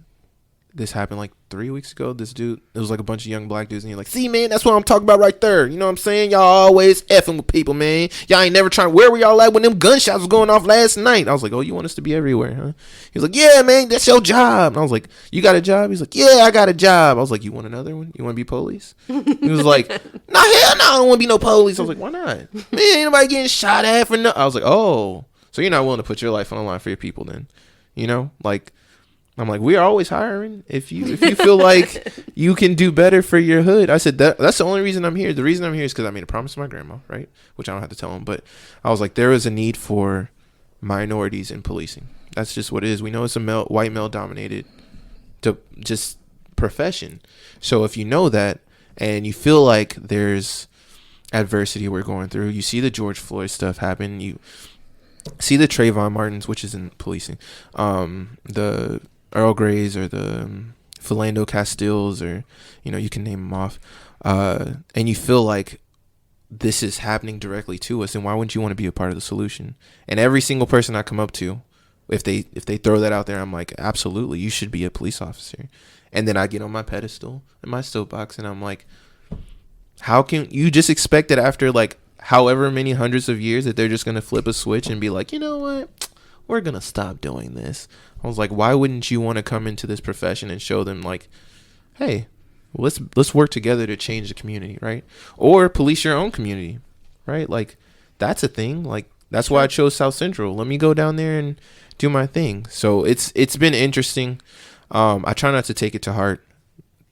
[SPEAKER 1] this happened like 3 weeks ago. This dude, it was like a bunch of young black dudes, and you're like, see, man, that's what I'm talking about right there. You know what I'm saying? Y'all always effing with people, man. Y'all ain't never trying. Where were y'all at when them gunshots was going off last night? I was like, oh, you want us to be everywhere, huh? He was like, yeah, man, that's your job. And I was like, you got a job? He's like, yeah, I got a job. I was like, you want another one? You want to be police? He was like, nah, hell no, I don't want to be no police. I was like, why not? Man, ain't nobody getting shot at for no. I was like, oh, so you're not willing to put your life on the line for your people then? You know, like, I'm like, we are always hiring. If you feel like you can do better for your hood. I said that's the only reason I'm here. The reason I'm here is because I made a promise to my grandma, right? Which I don't have to tell him, but I was like, there is a need for minorities in policing. That's just what it is. We know it's a white male dominated just profession. So if you know that and you feel like there's adversity we're going through, you see the George Floyd stuff happen, you see the Trayvon Martins, which is in policing, the Earl Greys or the Philando Castiles, or, you know, you can name them off, and you feel like this is happening directly to us, and why wouldn't you want to be a part of the solution? And every single person I come up to, if they throw that out there, I'm like, absolutely, you should be a police officer. And then I get on my pedestal in my soapbox, and I'm like, how can you just expect that after like however many hundreds of years that they're just going to flip a switch and be like, you know what, we're going to stop doing this? I was like, why wouldn't you want to come into this profession and show them like, hey, let's work together to change the community, right? Or police your own community, right? Like, that's a thing. Like, that's why I chose South Central. Let me go down there and do my thing. So it's been interesting. I try not to take it to heart.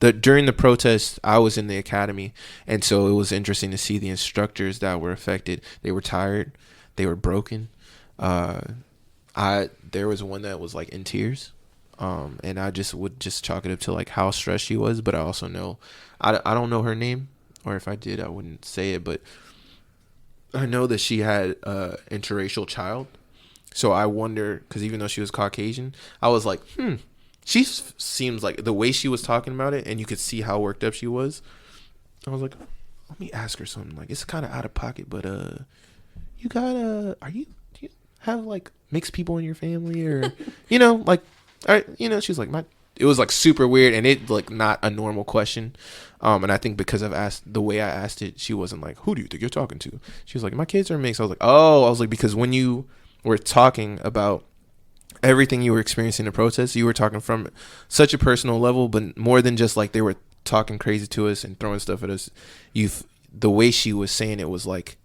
[SPEAKER 1] During the protest, I was in the academy, and so it was interesting to see the instructors that were affected. They were tired, they were broken. There was one that was like in tears, and I would chalk it up to like how stressed she was. But I also know, I don't know her name, or if I did, I wouldn't say it. But I know that she had an interracial child, so I wonder, because even though she was Caucasian, I was like, she seems like the way she was talking about it, and you could see how worked up she was. I was like, let me ask her something. Like, it's kind of out of pocket, but do you have like mixed people in your family, or you know, like, all right, you know? She's like, it was like super weird, and it like not a normal question. And I think because the way I asked it, she wasn't like, who do you think you're talking to? She was like, my kids are mixed. I was like, oh, because when you were talking about everything you were experiencing in the protest, you were talking from such a personal level, but more than just like they were talking crazy to us and throwing stuff at us. The way she was saying it was like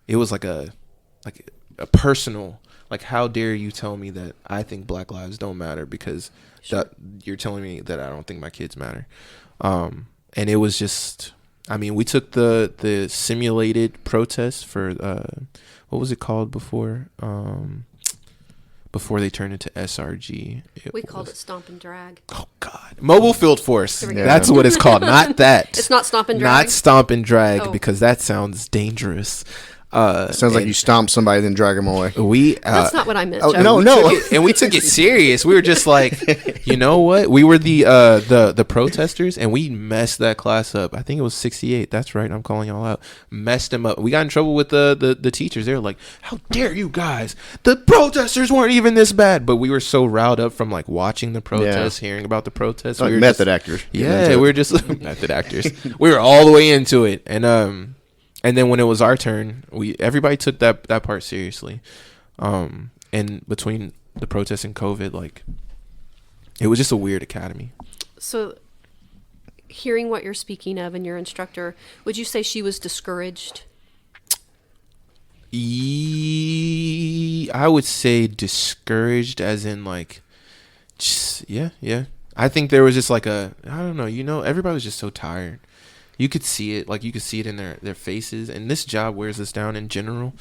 [SPEAKER 1] a personal, like, how dare you tell me that I think Black lives don't matter because that you're telling me that I don't think my kids matter. And it was just, I mean, we took the simulated protest for what was it called before they turned into SRG.
[SPEAKER 4] We called it Stomp and Drag.
[SPEAKER 1] Oh, God. Mobile Field Force. That's what it's called. Not that.
[SPEAKER 4] It's not Stomp and Drag?
[SPEAKER 1] Not Stomp and Drag, because that sounds dangerous.
[SPEAKER 2] Sounds like you stomp somebody then drag them away.
[SPEAKER 4] That's not what I meant.
[SPEAKER 2] No.
[SPEAKER 1] And we took it serious. We were just like, you know what? We were the protesters, and we messed that class up. I think it was 68. That's right. I'm calling y'all out. Messed them up. We got in trouble with the teachers. They were like, how dare you guys? The protesters weren't even this bad. But we were so riled up from like watching the protests, hearing about the protests.
[SPEAKER 2] Like method actors.
[SPEAKER 1] Yeah, we were just method actors. We were all the way into it. And then when it was our turn, everybody took that part seriously. And between the protests and COVID, like, it was just a weird academy.
[SPEAKER 4] So, hearing what you're speaking of and your instructor, would you say she was discouraged?
[SPEAKER 1] I would say discouraged, as in like, just, yeah. I think there was just like I don't know, everybody was just so tired. You could see it, like you could see it in their faces, and this job wears us down in general.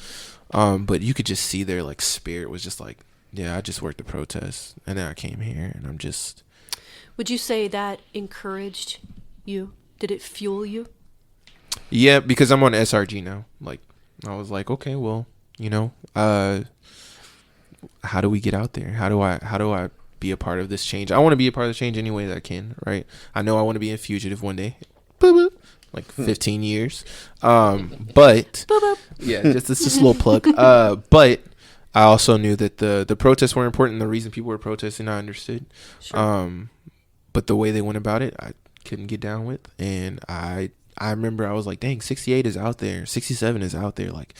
[SPEAKER 1] But you could just see their like spirit was just like, yeah, I just worked the protests, and then I came here, and I'm just.
[SPEAKER 4] Would you say that encouraged you? Did it fuel you?
[SPEAKER 1] Yeah, because I'm on SRG now. Like, I was like, okay, well, how do we get out there? How do I be a part of this change? I want to be a part of the change any way that I can, right? I know I want to be a fugitive one day. Boop, boop. Like 15 years. But yeah, just a little plug. But I also knew that the protests were important. The reason people were protesting, I understood. Sure. but the way they went about it, I couldn't get down with. And I remember I was like, dang, 68 is out there, 67 is out there. Like,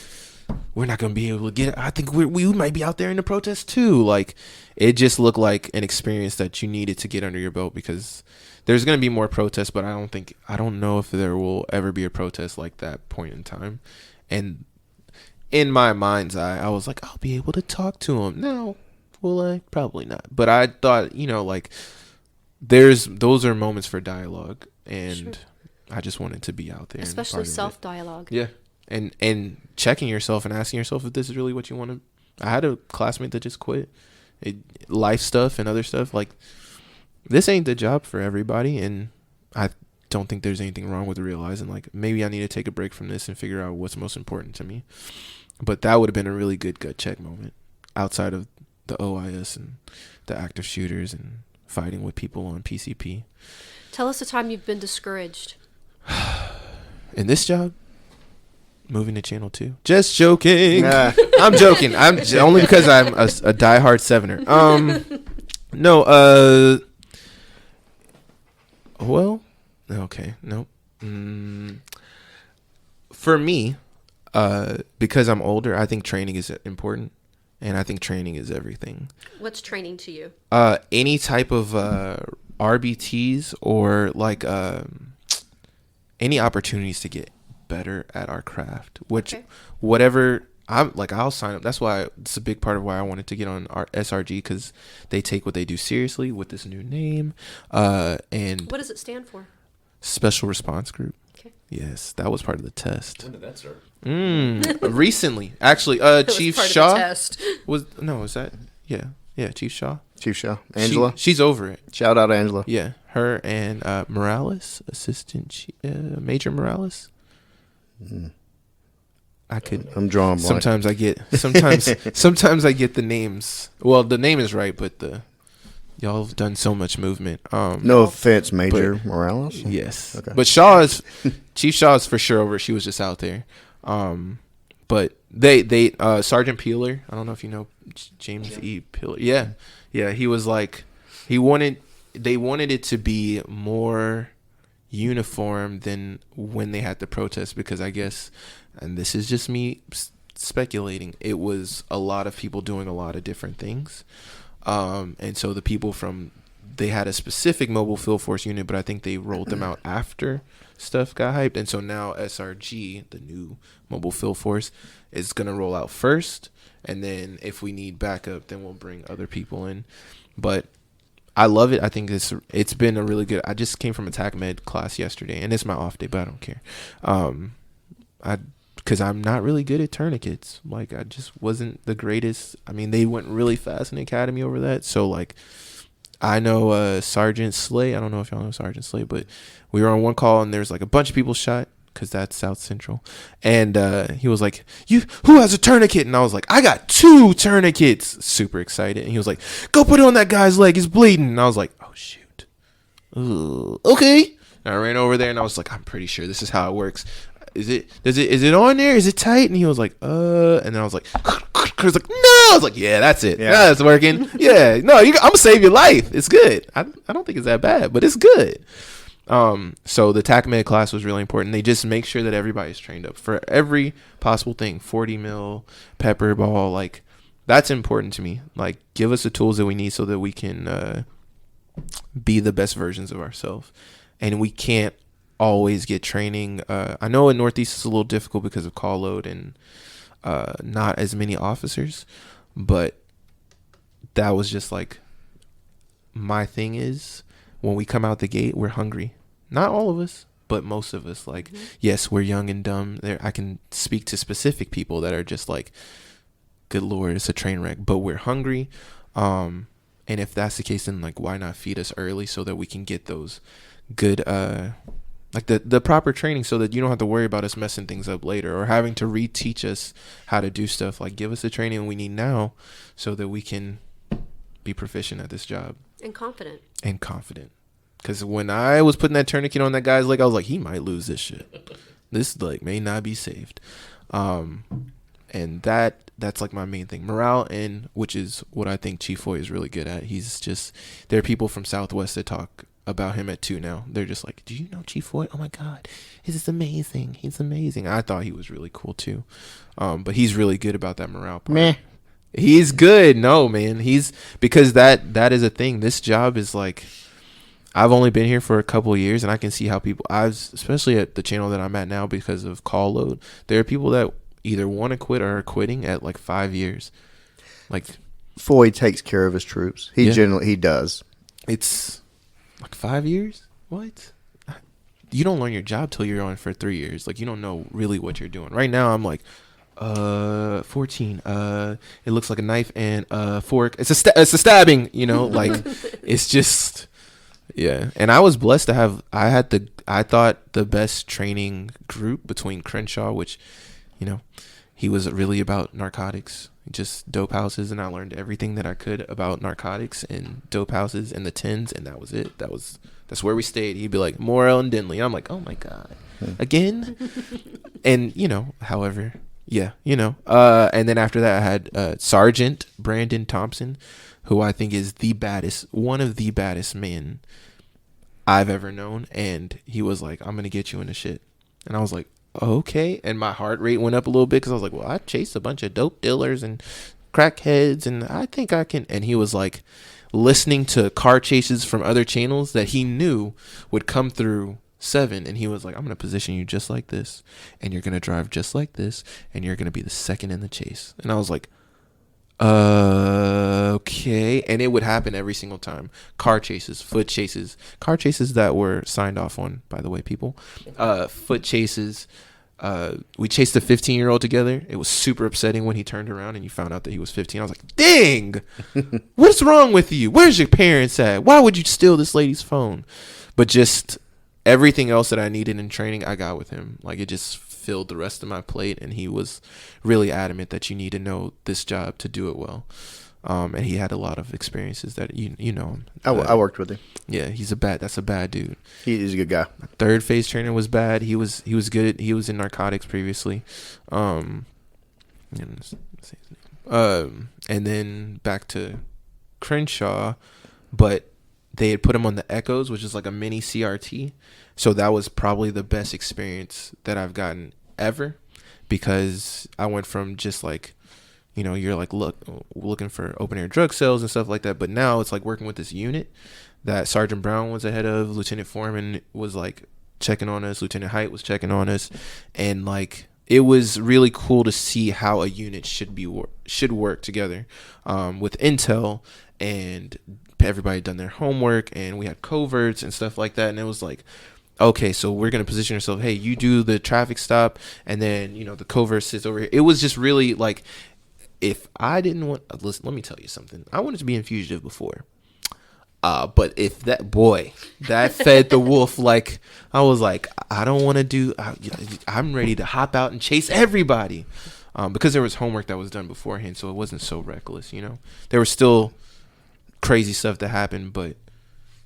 [SPEAKER 1] we're not gonna be able to get it. I think we might be out there in the protest too. Like, it just looked like an experience that you needed to get under your belt, because there's gonna be more protests, but I don't know if there will ever be a protest like that point in time. And in my mind's eye, I was like, I'll be able to talk to him. Now, will I? Probably not. But I thought, like, those are moments for dialogue, and
[SPEAKER 4] Sure.
[SPEAKER 1] I just wanted to be out there,
[SPEAKER 4] Especially
[SPEAKER 1] and part of it.
[SPEAKER 4] self-dialogue.
[SPEAKER 1] Yeah. And checking yourself and asking yourself if this is really what you want to. I had a classmate that just quit. Life stuff and other stuff. Like, this ain't the job for everybody. And I don't think there's anything wrong with realizing, like, maybe I need to take a break from this and figure out what's most important to me. But that would have been a really good gut check moment outside of the OIS and the active shooters and fighting with people on PCP.
[SPEAKER 4] Tell us a time you've been discouraged.
[SPEAKER 1] In this job? Moving to Channel 2. Just joking.
[SPEAKER 2] Nah.
[SPEAKER 1] I'm joking. I'm only because I'm a diehard Sevener. No. Well, okay. Nope. For me, because I'm older, I think training is important, and I think training is everything.
[SPEAKER 4] What's training to you?
[SPEAKER 1] Any type of RBTs or like any opportunities to get better at our craft, which whatever I'll sign up. That's why it's a big part of why I wanted to get on our SRG, because they take what they do seriously with this new name. And
[SPEAKER 4] What does it stand for?
[SPEAKER 1] Special Response Group.
[SPEAKER 4] Okay.
[SPEAKER 1] Yes, that was part of the test.
[SPEAKER 6] When did that start?
[SPEAKER 1] Recently, actually, Chief Shaw was that? Yeah, Chief Shaw.
[SPEAKER 2] Chief Shaw. Angela.
[SPEAKER 1] She's over it.
[SPEAKER 2] Shout out to Angela.
[SPEAKER 1] Yeah, her and Morales, Major Morales.
[SPEAKER 2] I'm drawing blank.
[SPEAKER 1] Sometimes I get the names. Well, the name is right, but y'all have done so much movement.
[SPEAKER 2] No offense, Major Morales.
[SPEAKER 1] Yes.
[SPEAKER 2] Okay.
[SPEAKER 1] But Chief Shaw is for sure over. She was just out there. But they Sergeant Peeler, I don't know if you know James E. Peeler. Yeah. He was like, they wanted it to be more uniform than when they had the protest, because I guess, and this is just me speculating, it was a lot of people doing a lot of different things. And so the people they had a specific mobile field force unit, but I think they rolled them out after stuff got hyped. And so now SRG, the new mobile field force, is going to roll out first. And then if we need backup, then we'll bring other people in. But I love it. I think it's been a really good. I just came from a TAC Med class yesterday, and it's my off day, but I don't care. Because I'm not really good at tourniquets. Like, I just wasn't the greatest. I mean, they went really fast in the academy over that. So, like, I know Sergeant Slay. I don't know if y'all know Sergeant Slay, but we were on one call, and there's like a bunch of people shot, because that's South Central. And he was like, who has a tourniquet? And I was like, I got 2 tourniquets. Super excited. And he was like, go put it on that guy's leg. He's bleeding. And I was like, oh, shoot. Ooh, okay. And I ran over there, and I was like, I'm pretty sure this is how it works. Is it on there? Is it tight? And he was like, and then I was like, I was like, no. I was like, yeah, that's it. Yeah, it's working. Yeah, no, I'm gonna save your life. It's good. I don't think it's that bad, but it's good. So the TAC Med class was really important. They just make sure that everybody's trained up for every possible thing. 40 mil, pepper ball, like, that's important to me. Like, give us the tools that we need so that we can be the best versions of ourselves. And we can't always get training. I know in Northeast it's a little difficult because of call load and not as many officers, but that was just like, my thing is, when we come out the gate, we're hungry. Not all of us, but most of us. Like, yes, we're young and dumb. I can speak to specific people that are just like, good Lord, it's a train wreck, but we're hungry. And if that's the case, then like, why not feed us early so that we can get those good like the proper training, so that you don't have to worry about us messing things up later or having to reteach us how to do stuff. Like, give us the training we need now so that we can be proficient at this job. And confident. Because when I was putting that tourniquet on that guy's leg, I was like, he might lose this shit. This leg may not be saved. And that's like my main thing. Morale, and which is what I think Chief Foy is really good at. He's just, there are people from Southwest that talk about him at 2 now. They're just like, do you know Chief Foy? Oh my God, this is amazing. He's amazing. I thought he was really cool too. But he's really good about that morale part.
[SPEAKER 2] Meh.
[SPEAKER 1] He's good. No, man. He's because that is a thing. This job is like, I've only been here for a couple of years, and I can see how people, especially at the channel that I'm at now because of call load, there are people that either want to quit or are quitting at like 5 years. Like,
[SPEAKER 2] Foy takes care of his troops. He does.
[SPEAKER 1] It's like 5 years? What? You don't learn your job till you're on for 3 years. Like, you don't know really what you're doing. Right now, I'm like, 14. It looks like a knife and a fork. It's a stabbing, you know? Like, it's just, yeah. And I was blessed to have, I thought the best training group between Crenshaw, which, you know, he was really about narcotics. Just dope houses, and I learned everything that I could about narcotics and dope houses and the tins, and that was it. That's where we stayed. He'd be like, Morrell and Denley. I'm like, oh my God, again? And, you know, however, yeah, you know. And then after that, I had Sergeant Brandon Thompson, who I think is one of the baddest men I've ever known. And he was like, I'm going to get you into shit. And I was like, okay. And my heart rate went up a little bit because I was like, well, I chased a bunch of dope dealers and crackheads, and I think I can. And he was like listening to car chases from other channels that he knew would come through 7, and he was like, I'm going to position you just like this, and you're going to drive just like this, and you're going to be the second in the chase. And I was like, okay. And it would happen every single time. Car chases, foot chases, car chases that were signed off on, by the way, people. Foot chases. We chased a 15-year-old together. It was super upsetting when he turned around and you found out that he was 15. I was like, dang, what's wrong with you? Where's your parents at? Why would you steal this lady's phone? But just everything else that I needed in training, I got with him. Like, it just filled the rest of my plate, and he was really adamant that you need to know this job to do it well. And he had a lot of experiences that you know him.
[SPEAKER 2] I worked with him.
[SPEAKER 1] Yeah, that's a bad dude.
[SPEAKER 2] He's a good guy.
[SPEAKER 1] My third phase trainer was bad. He was good. He was in narcotics previously. And then back to Crenshaw, but they had put him on the Echoes, which is like a mini CRT. So that was probably the best experience that I've gotten ever, because I went from just like, you know, you're like looking for open air drug sales and stuff like that, but now it's like working with this unit that Sergeant Brown was ahead of, Lieutenant Foreman was like checking on us, Lieutenant Height was checking on us, and like it was really cool to see how a unit should work together with intel, and everybody had done their homework, and we had coverts and stuff like that, and it was like, okay, so we're going to position ourselves, hey, you do the traffic stop, and then, you know, the covert sits over here. It was just really like, if I didn't want, listen, let me tell you something. I wanted to be in fugitive before. But if that fed the wolf, like, I was like, I don't want to I'm ready to hop out and chase everybody. Because there was homework that was done beforehand, so it wasn't so reckless, you know. There was still crazy stuff that happened, but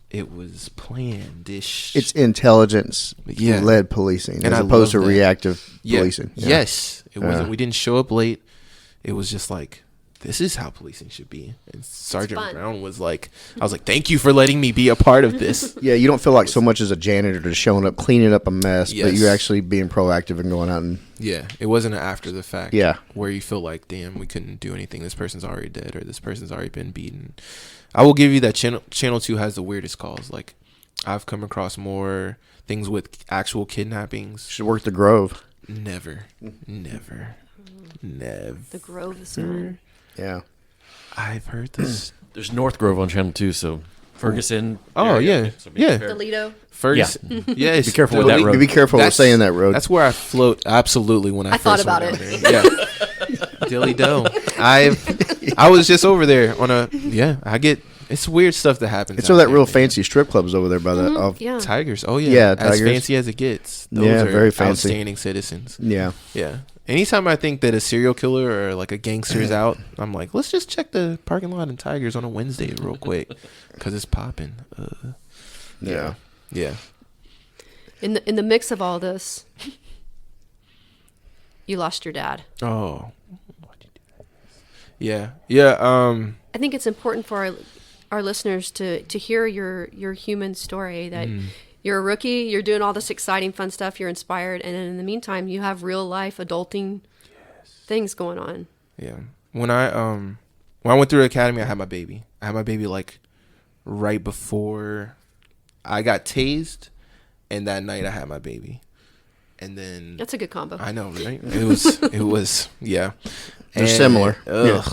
[SPEAKER 1] it was planned-ish.
[SPEAKER 2] It's intelligence-led policing,
[SPEAKER 1] and
[SPEAKER 2] as opposed to reactive policing.
[SPEAKER 1] Yeah. Yes. It wasn't. We didn't show up late. It was just like, this is how policing should be. And Sergeant Brown was like, I was like, thank you for letting me be a part of this.
[SPEAKER 2] Yeah, you don't feel like so much as a janitor just showing up, cleaning up a mess, but you're actually being proactive and going out and...
[SPEAKER 1] Yeah, it wasn't an after the fact.
[SPEAKER 2] Yeah.
[SPEAKER 1] Where you feel like, damn, we couldn't do anything. This person's already dead, or this person's already been beaten. I will give you that Channel 2 has the weirdest calls. Like, I've come across more things with actual kidnappings.
[SPEAKER 2] Should work the Grove.
[SPEAKER 1] Never.
[SPEAKER 4] The Grove is fun.
[SPEAKER 2] Yeah.
[SPEAKER 1] I've heard this.
[SPEAKER 6] There's North Grove on Channel 2, so Ferguson.
[SPEAKER 1] Oh, yeah.
[SPEAKER 6] So
[SPEAKER 1] Yeah.
[SPEAKER 4] Toledo.
[SPEAKER 1] Ferguson. Yes.
[SPEAKER 6] Be careful with that road.
[SPEAKER 2] Be careful with saying that road.
[SPEAKER 1] That's where I float absolutely when I first
[SPEAKER 4] thought about
[SPEAKER 1] went
[SPEAKER 4] it.
[SPEAKER 1] down there. Yeah. Dilly do. I was just over there on it's weird stuff that happens.
[SPEAKER 2] It's where that real fancy strip club is over there by that.
[SPEAKER 4] Yeah.
[SPEAKER 1] Tigers. Oh, yeah.
[SPEAKER 2] Yeah,
[SPEAKER 1] As
[SPEAKER 2] Tigers.
[SPEAKER 1] fancy as it gets. Those are
[SPEAKER 2] very fancy.
[SPEAKER 1] outstanding citizens.
[SPEAKER 2] Yeah.
[SPEAKER 1] Yeah. Anytime I think that a serial killer or like a gangster is out, I'm like, let's just check the parking lot in Tigers on a Wednesday real quick, because it's popping.
[SPEAKER 2] Yeah.
[SPEAKER 1] Yeah.
[SPEAKER 4] In the mix of all this, you lost your dad.
[SPEAKER 1] Oh. Why'd you do that? Yeah. Yeah.
[SPEAKER 4] I think it's important for our listeners to hear your human story, that you're a rookie, you're doing all this exciting, fun stuff, you're inspired, and in the meantime, you have real life adulting things going on.
[SPEAKER 1] Yeah. When I went through the academy, I had my baby. I had my baby like right before I got tased, and that night I had my baby. And then
[SPEAKER 4] That's a good combo.
[SPEAKER 1] I know, right? It was yeah.
[SPEAKER 2] They're similar.
[SPEAKER 1] Yeah.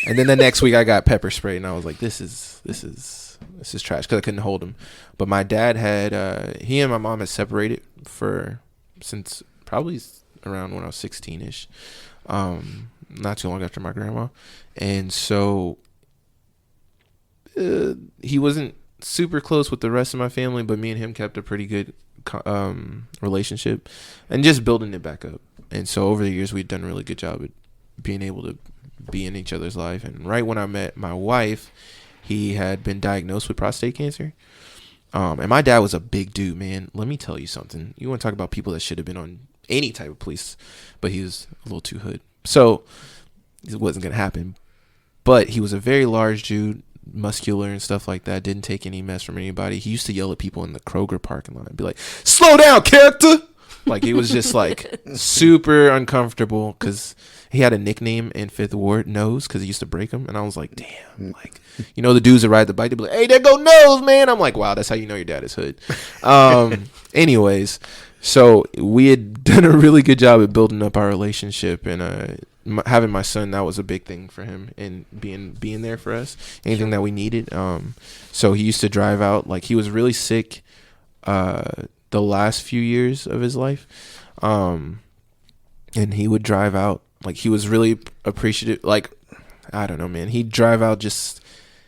[SPEAKER 1] And then the next week I got pepper sprayed, and I was like, this is trash, because I couldn't hold him. But my dad had he and my mom had separated since probably around when I was 16ish, not too long after my grandma, and so he wasn't super close with the rest of my family, but me and him kept a pretty good relationship and just building it back up. And so over the years we'd done a really good job at being able to be in each other's life. And right when I met my wife, he had been diagnosed with prostate cancer. And my dad was a big dude, man. Let me tell you something. You want to talk about people that should have been on any type of police, but he was a little too hood. So it wasn't going to happen. But he was a very large dude, muscular and stuff like that. Didn't take any mess from anybody. He used to yell at people in the Kroger parking lot and be like, slow down, character. Like, he was just like super uncomfortable, because he had a nickname in Fifth Ward, Nose, because he used to break them. And I was like, damn, like, you know, the dudes that ride the bike, they'd be like, hey, there go Nose, man. I'm like, wow, that's how you know your dad is hood. Anyways, so we had done a really good job at building up our relationship, and having my son, that was a big thing for him, and being there for us, anything that we needed. So he used to drive out, like, he was really sick the last few years of his life, and he would drive out, like, he was really appreciative, like, I don't know, man, he'd drive out,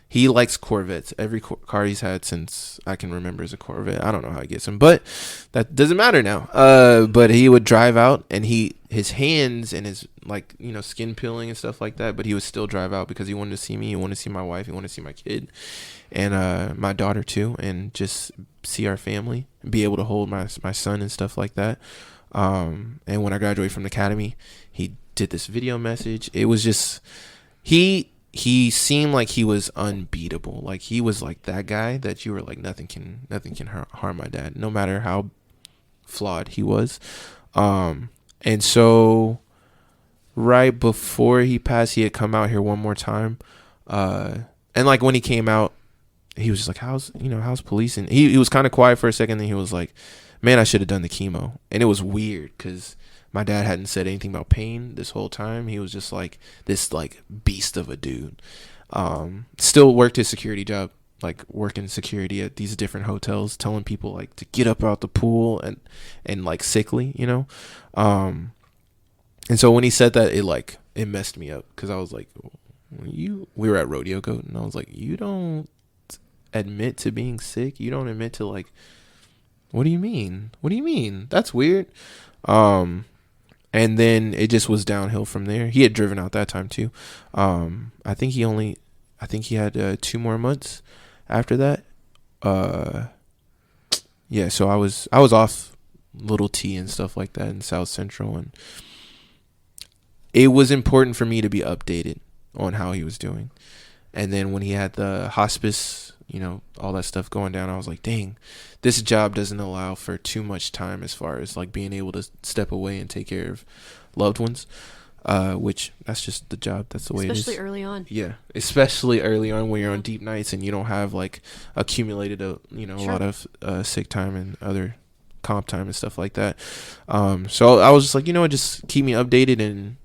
[SPEAKER 1] he likes Corvettes. Every car he's had since I can remember is a Corvette. I don't know how he gets them, but that doesn't matter now. But he would drive out, and his hands and his, like, you know, skin peeling and stuff like that, but he would still drive out because he wanted to see me, he wanted to see my wife, he wanted to see my kid, and my daughter too, and just see our family, and be able to hold my son and stuff like that. And when I graduated from the academy, he did this video message. It was just, he seemed like he was unbeatable. Like, he was like that guy that you were like, nothing can harm my dad, no matter how flawed he was. And so right before he passed, he had come out here one more time. And like, when he came out, he was just like, how's police? And he was kind of quiet for a second. Then he was like, man, I should have done the chemo. And it was weird, because my dad hadn't said anything about pain this whole time. He was just like this, like, beast of a dude. Still worked his security job, like working security at these different hotels, telling people like to get up out the pool, and like sickly, you know. And so when he said that, it messed me up, because I was like, we were at Rodeo Goat, and I was like, you don't admit to being sick? You don't admit to, like, what do you mean? What do you mean? That's weird. And then it just was downhill from there. He had driven out that time too. I think he had 2 more months after that. Yeah, so I was off Little T and stuff like that in South Central, and it was important for me to be updated on how he was doing. And then when he had the hospice, you know, all that stuff going down, I was like, dang, this job doesn't allow for too much time as far as like being able to step away and take care of loved ones, which that's just the job. That's the way it is.
[SPEAKER 4] Especially early on.
[SPEAKER 1] Yeah, especially early on when you're on deep nights and you don't have like accumulated a lot of sick time and other comp time and stuff like that. So I was just like, just keep me updated, and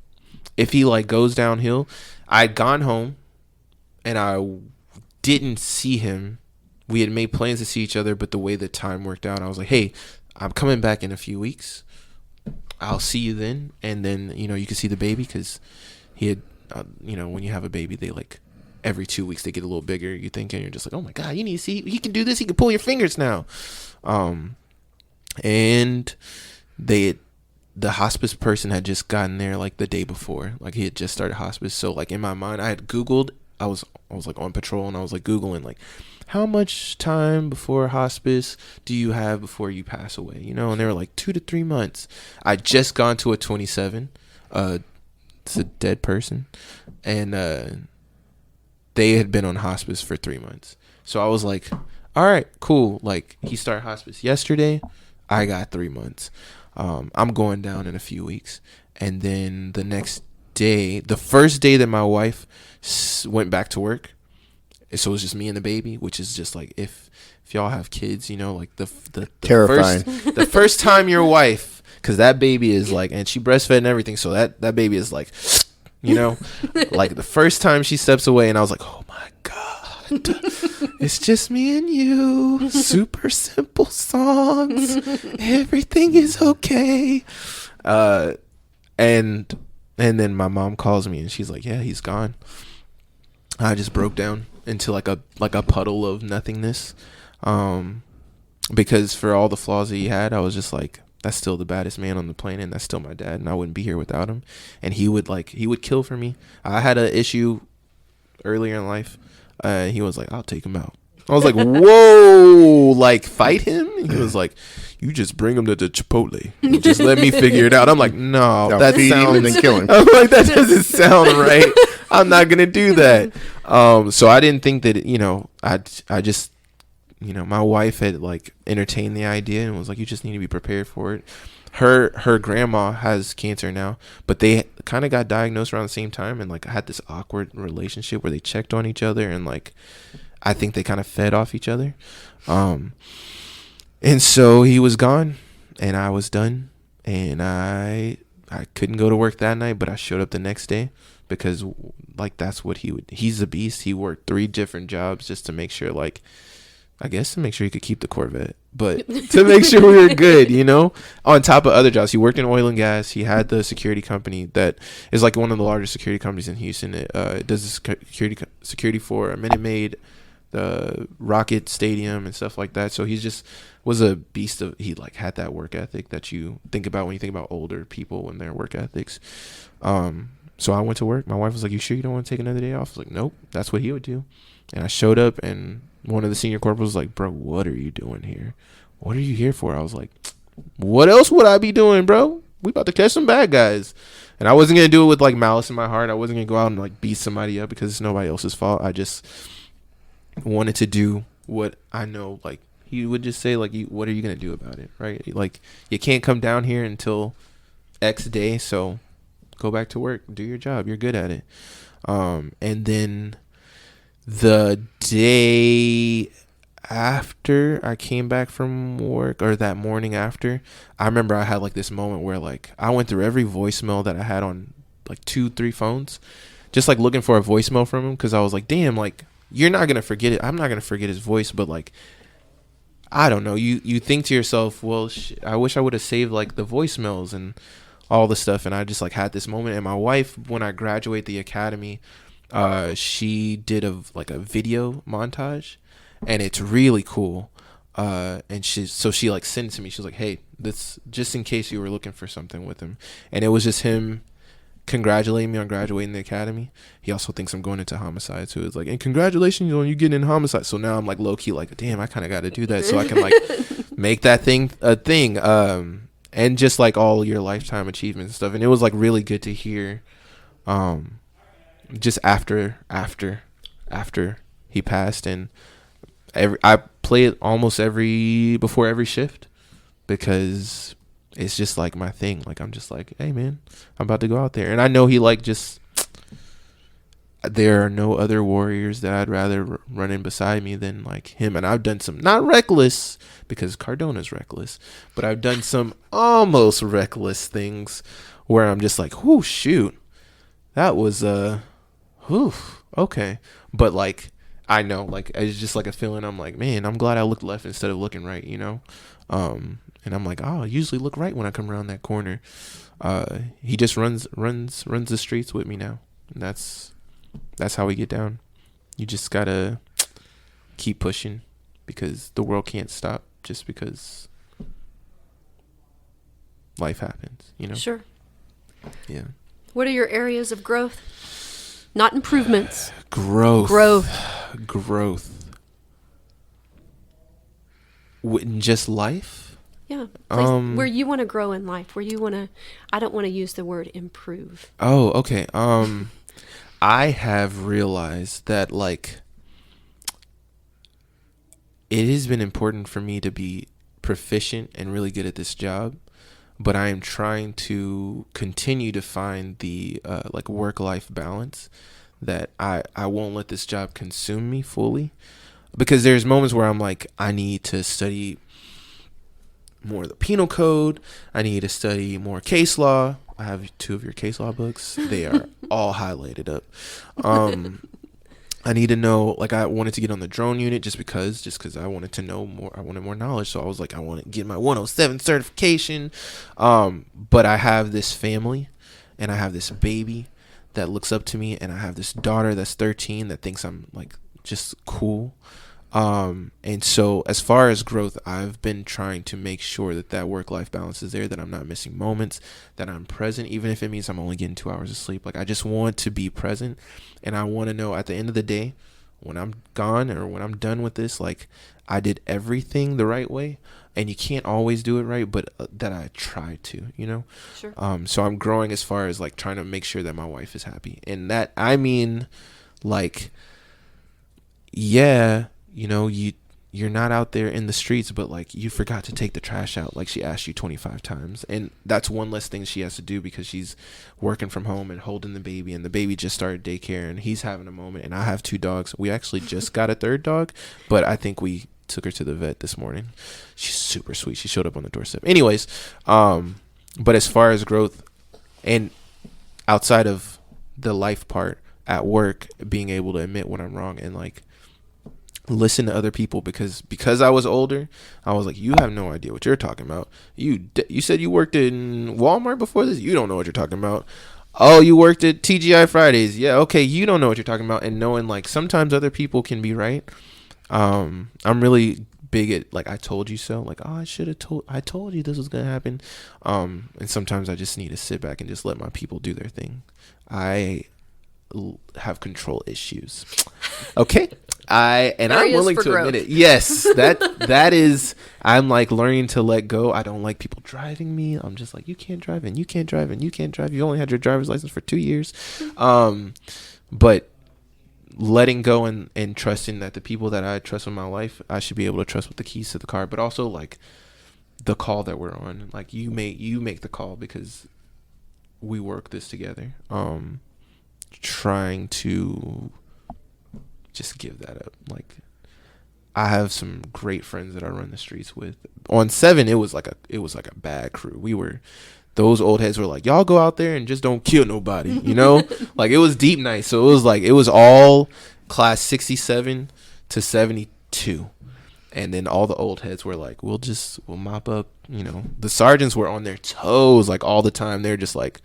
[SPEAKER 1] if he like goes downhill, I'd gone home and I didn't see him. We had made plans to see each other, but the way the time worked out, I was like, hey, I'm coming back in a few weeks. I'll see you then. And then, you can see the baby, because he had, when you have a baby, they like every 2 weeks they get a little bigger. You think, and you're just like, oh my God, you need to see, he can do this. He can pull your fingers now. And the hospice person had just gotten there like the day before. Like he had just started hospice. So like in my mind, I had Googled, I was like on patrol, and I was like Googling like, how much time before hospice do you have before you pass away? And they were like 2 to 3 months. I just gone to a 27. It's a dead person. And they had been on hospice for 3 months. So I was like, all right, cool. Like, he started hospice yesterday. I got 3 months. I'm going down in a few weeks. And then the next day, the first day that my wife went back to work, so it was just me and the baby, which is just like, if y'all have kids, you know, like the
[SPEAKER 2] Terrifying.
[SPEAKER 1] the first time your wife, because that baby is like, and she breastfed and everything, so that baby is like, you know, like the first time she steps away, and I was like, oh my God, it's just me and you, super simple songs, everything is okay. And then my mom calls me and she's like, yeah, he's gone. I just broke down into like a puddle of nothingness, because for all the flaws that he had, I was just like, that's still the baddest man on the planet, and that's still my dad, and I wouldn't be here without him. And he would kill for me. I had an issue earlier in life. He was like, I'll take him out. I was like, whoa, like, fight him? He was like, you just bring him to the Chipotle. You just let me figure it out. I'm like, no, that sounds,
[SPEAKER 2] and then kill him.
[SPEAKER 1] I'm like, that doesn't sound right. I'm not gonna do that. So I didn't think that, you know, I just, you know, my wife had like entertained the idea and was like, you just need to be prepared for it. Her grandma has cancer now, but they kind of got diagnosed around the same time, and like I had this awkward relationship where they checked on each other, and like I think they kind of fed off each other. And so he was gone and I was done, and I couldn't go to work that night, but I showed up the next day because like that's what he's a beast. He worked 3 different jobs just to make sure, like, I guess to make sure he could keep the Corvette, but to make sure we were good, you know, on top of other jobs. He worked in oil and gas. He had the security company that is like one of the largest security companies in Houston. It does the security for Minute Maid, the Rocket Stadium and stuff like that. So he just was a beast of, he like had that work ethic that you think about when you think about older people and their work ethics. So I went to work. My wife was like, you sure you don't want to take another day off? I was like, nope, that's what he would do. And I showed up, and one of the senior corporals was like, bro, what are you doing here? What are you here for? I was like, what else would I be doing, bro? We about to catch some bad guys. And I wasn't going to do it with like malice in my heart. I wasn't going to go out and like beat somebody up because it's nobody else's fault. I just wanted to do what I know, like he would just say, like, what are you going to do about it, right? Like, you can't come down here until X day, so go back to work, do your job, you're good at it. And then the day after I came back from work, or that morning after, I remember I had like this moment where like I went through every voicemail that I had on like 2-3 phones, just like looking for a voicemail from him, because I was like, damn, like, you're not gonna forget it. I'm not gonna forget his voice, but like, I don't know. You think to yourself, well, I wish I would have saved like the voicemails and all the stuff. And I just like had this moment. And my wife, when I graduate the academy, she did a video montage, and it's really cool. And she like sent it to me. She was like, hey, this just in case you were looking for something with him. And it was just him congratulating me on graduating the academy. He also thinks I'm going into homicide, so it's like, and congratulations on you getting in homicide. So now I'm like low key like, damn, I kind of got to do that so I can like make that thing a thing, and just like all your lifetime achievements and stuff. And it was like really good to hear, just after he passed. And I play it almost before every shift, because it's just like my thing. Like, I'm just like, hey man, I'm about to go out there. And I know he like just, there are no other warriors that I'd rather run in beside me than like him. And I've done some, not reckless, because Cardona's reckless, but I've done some almost reckless things where I'm just like, whoo, shoot, that was okay. But like, I know, like, it's just like a feeling. I'm like, man, I'm glad I looked left instead of looking right, you know? And I'm like, oh, I usually look right when I come around that corner. He just runs the streets with me now. And that's how we get down. You just gotta keep pushing, because the world can't stop just because life happens, you know? Sure. Yeah.
[SPEAKER 4] What are your areas of growth? Not improvements.
[SPEAKER 1] Growth. In just life?
[SPEAKER 4] Yeah, where you want to grow in life, where you want to, I don't want to use the word improve.
[SPEAKER 1] Oh, okay. I have realized that, like, it has been important for me to be proficient and really good at this job, but I am trying to continue to find the like work-life balance that I won't let this job consume me fully, because there's moments where I'm like, I need to study more of the penal code. I need to study more case law. I have 2 of your case law books. They are all highlighted up. I need to know, like, I wanted to get on the drone unit just because I wanted to know more. I wanted more knowledge. So I was like, I want to get my 107 certification. But I have this family and I have this baby that looks up to me, and I have this daughter that's 13 that thinks I'm like just cool. And so as far as growth, I've been trying to make sure that work-life balance is there, that I'm not missing moments, that I'm present, even if it means I'm only getting 2 hours of sleep. Like, I just want to be present, and I want to know at the end of the day, when I'm gone or when I'm done with this, like, I did everything the right way. And you can't always do it right, but that I try to, you know?
[SPEAKER 4] Sure.
[SPEAKER 1] So I'm growing as far as like trying to make sure that my wife is happy. And that, I mean, like, yeah, you know, you're not out there in the streets, but like, you forgot to take the trash out, like she asked you 25 times, and that's one less thing she has to do because she's working from home and holding the baby, and the baby just started daycare and he's having a moment, and I have 2 dogs. We actually just got a 3rd dog, but I think we took her to the vet this morning. She's super sweet. She showed up on the doorstep. Anyways, but as far as growth and outside of the life part at work, being able to admit when I'm wrong and like listen to other people, because I was older, I was like, you have no idea what you're talking about. You said you worked in Walmart before this. You don't know what you're talking about. Oh, you worked at TGI Fridays. Yeah, okay, you don't know what you're talking about. And knowing like sometimes other people can be right. I'm really big at like, I told you so. Like, oh, I told you this was gonna happen. And sometimes I just need to sit back and just let my people do their thing. I have control issues. Okay. I'm willing to admit it. Yes, that is, I'm like learning to let go. I don't like people driving me. I'm just like, you can't drive and you can't drive and you can't drive. You only had your driver's license for 2 years. But letting go and trusting that the people that I trust in my life, I should be able to trust with the keys to the car, but also like the call that we're on. Like, you make the call because we work this together. Trying to just give that up. Like, I have some great friends that I run the streets with. On 7, it was like a bad crew. Those old heads were like, y'all go out there and just don't kill nobody, you know? Like, it was deep night. So it was all class 67 to 72. And then all the old heads were like, we'll mop up, you know. The sergeants were on their toes like all the time. They're just like,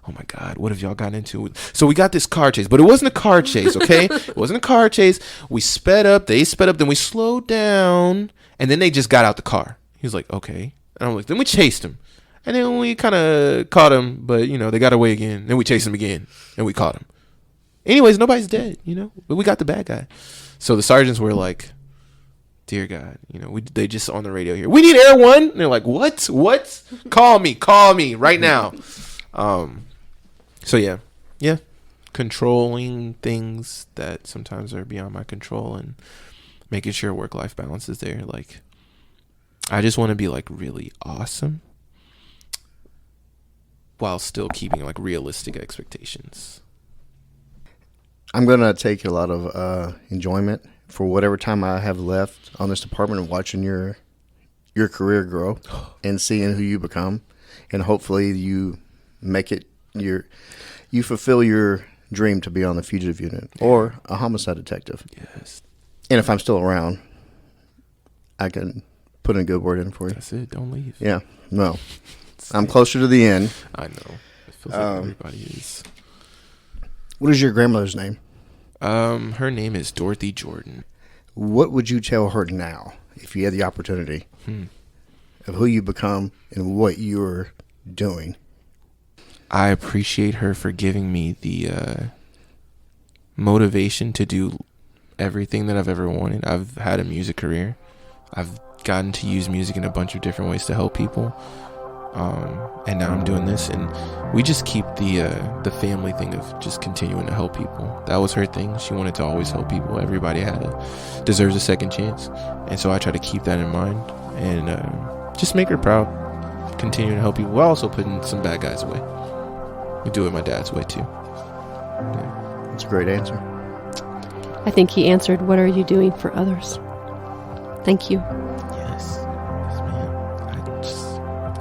[SPEAKER 1] oh my God, what have y'all gotten into? So we got this car chase, but it wasn't a car chase, okay? It wasn't a car chase. We sped up, they sped up, then we slowed down, and then they just got out the car. He was like, okay. And I'm like, then we chased him. And then we kind of caught him, but, you know, they got away again. Then we chased him again, and we caught him. Anyways, nobody's dead, you know? But we got the bad guy. So the sergeants were like, dear God, you know, they just on the radio here, we need Air 1. And they're like, what? Call me right now. So yeah, controlling things that sometimes are beyond my control and making sure work-life balance is there. Like, I just want to be like really awesome while still keeping like realistic expectations.
[SPEAKER 2] I'm going to take a lot of enjoyment for whatever time I have left on this department of watching your career grow and seeing who you become. And hopefully you make it you fulfill your dream to be on the fugitive unit or a homicide detective.
[SPEAKER 1] Yes.
[SPEAKER 2] And if I'm still around, I can put in a good word in for you.
[SPEAKER 1] That's it. Don't leave.
[SPEAKER 2] Yeah. No. I'm closer to the end.
[SPEAKER 1] I know. It feels like everybody is.
[SPEAKER 2] What is your grandmother's name?
[SPEAKER 1] Her name is Dorothy Jordan.
[SPEAKER 2] What would you tell her now if you had the opportunity of who you become and what you're doing?
[SPEAKER 1] I appreciate her for giving me the motivation to do everything that I've ever wanted. I've had a music career. I've gotten to use music in a bunch of different ways to help people. and now I'm doing this, and we just keep the family thing of just continuing to help people. That was her thing. She wanted to always help people. Everybody deserves a second chance, and so I try to keep that in mind and just make her proud. Continue to help people while also putting some bad guys away. We do it my dad's way too. Yeah.
[SPEAKER 2] That's a great answer.
[SPEAKER 4] I think he answered, what are you doing for others? Thank you.
[SPEAKER 1] Yes, man.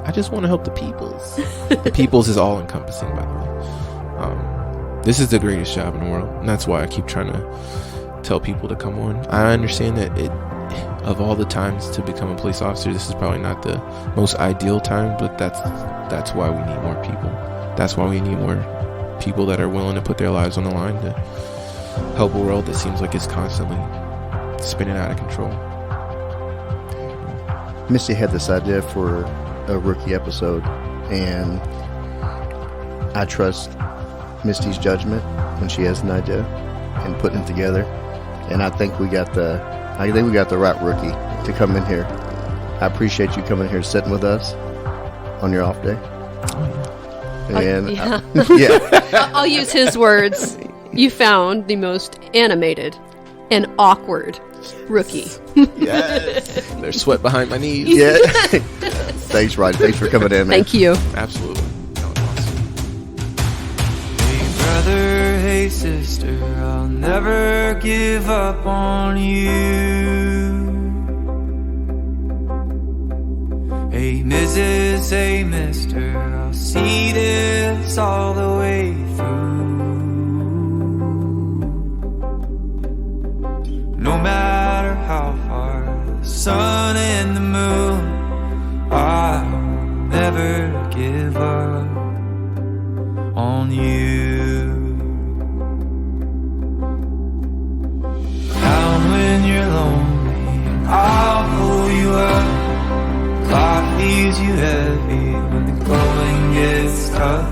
[SPEAKER 1] I just want to help the peoples. The peoples is all encompassing, by the way. This is the greatest job in the world, and that's why I keep trying to tell people to come on. I understand that of all the times to become a police officer, this is probably not the most ideal time, but that's why we need more people. That's why we need more people that are willing to put their lives on the line to help a world that seems like it's constantly spinning out of control.
[SPEAKER 2] Misty had this idea for a rookie episode, and I trust Misty's judgment when she has an idea and putting it together. And I think we got the right rookie to come in here. I appreciate you coming here, sitting with us on your off day. And yeah.
[SPEAKER 4] I'll use his words. You found the most animated and awkward rookie.
[SPEAKER 1] Yes. There's sweat behind my knees.
[SPEAKER 2] Yeah. Thanks, Rodney. Thanks for coming in, man.
[SPEAKER 4] Thank you.
[SPEAKER 1] Absolutely. That was awesome.
[SPEAKER 7] Hey brother, hey sister, I'll never give up on you. Hey Mrs., hey mister, I'll see this all the way through. No matter how far the sun and the moon, I'll never give up on you. Down when you're lonely, I'll pull you up. Life leaves you heavy when the going gets tough.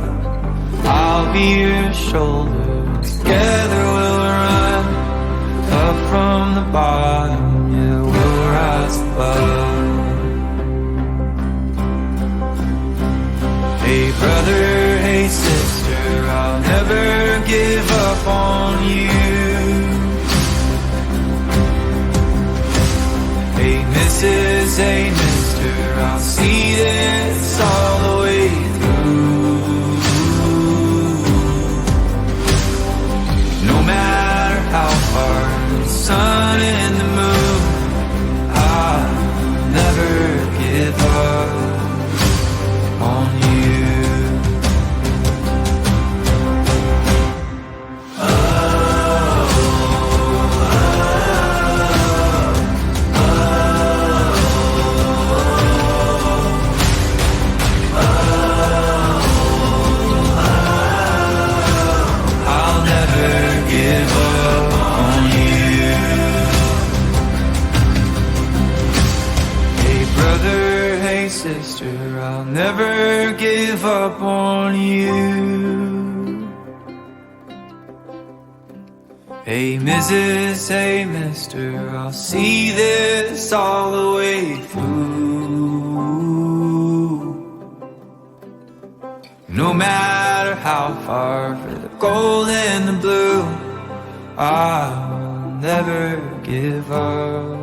[SPEAKER 7] I'll be your shoulder, together we'll run. Up from the bottom, yeah, we'll rise above. Hey brother, hey sister, I'll never give up on you. Hey Mrs., hey mister, I'll see this all the way through. No matter how far the sun and the moon, I'll never give up on you. I'll never give up on you. Hey brother, hey sister, I'll never give up on you. Hey Mrs., hey mister, I'll see this all the way through. No matter how far, for the gold and the blue, I'll never give up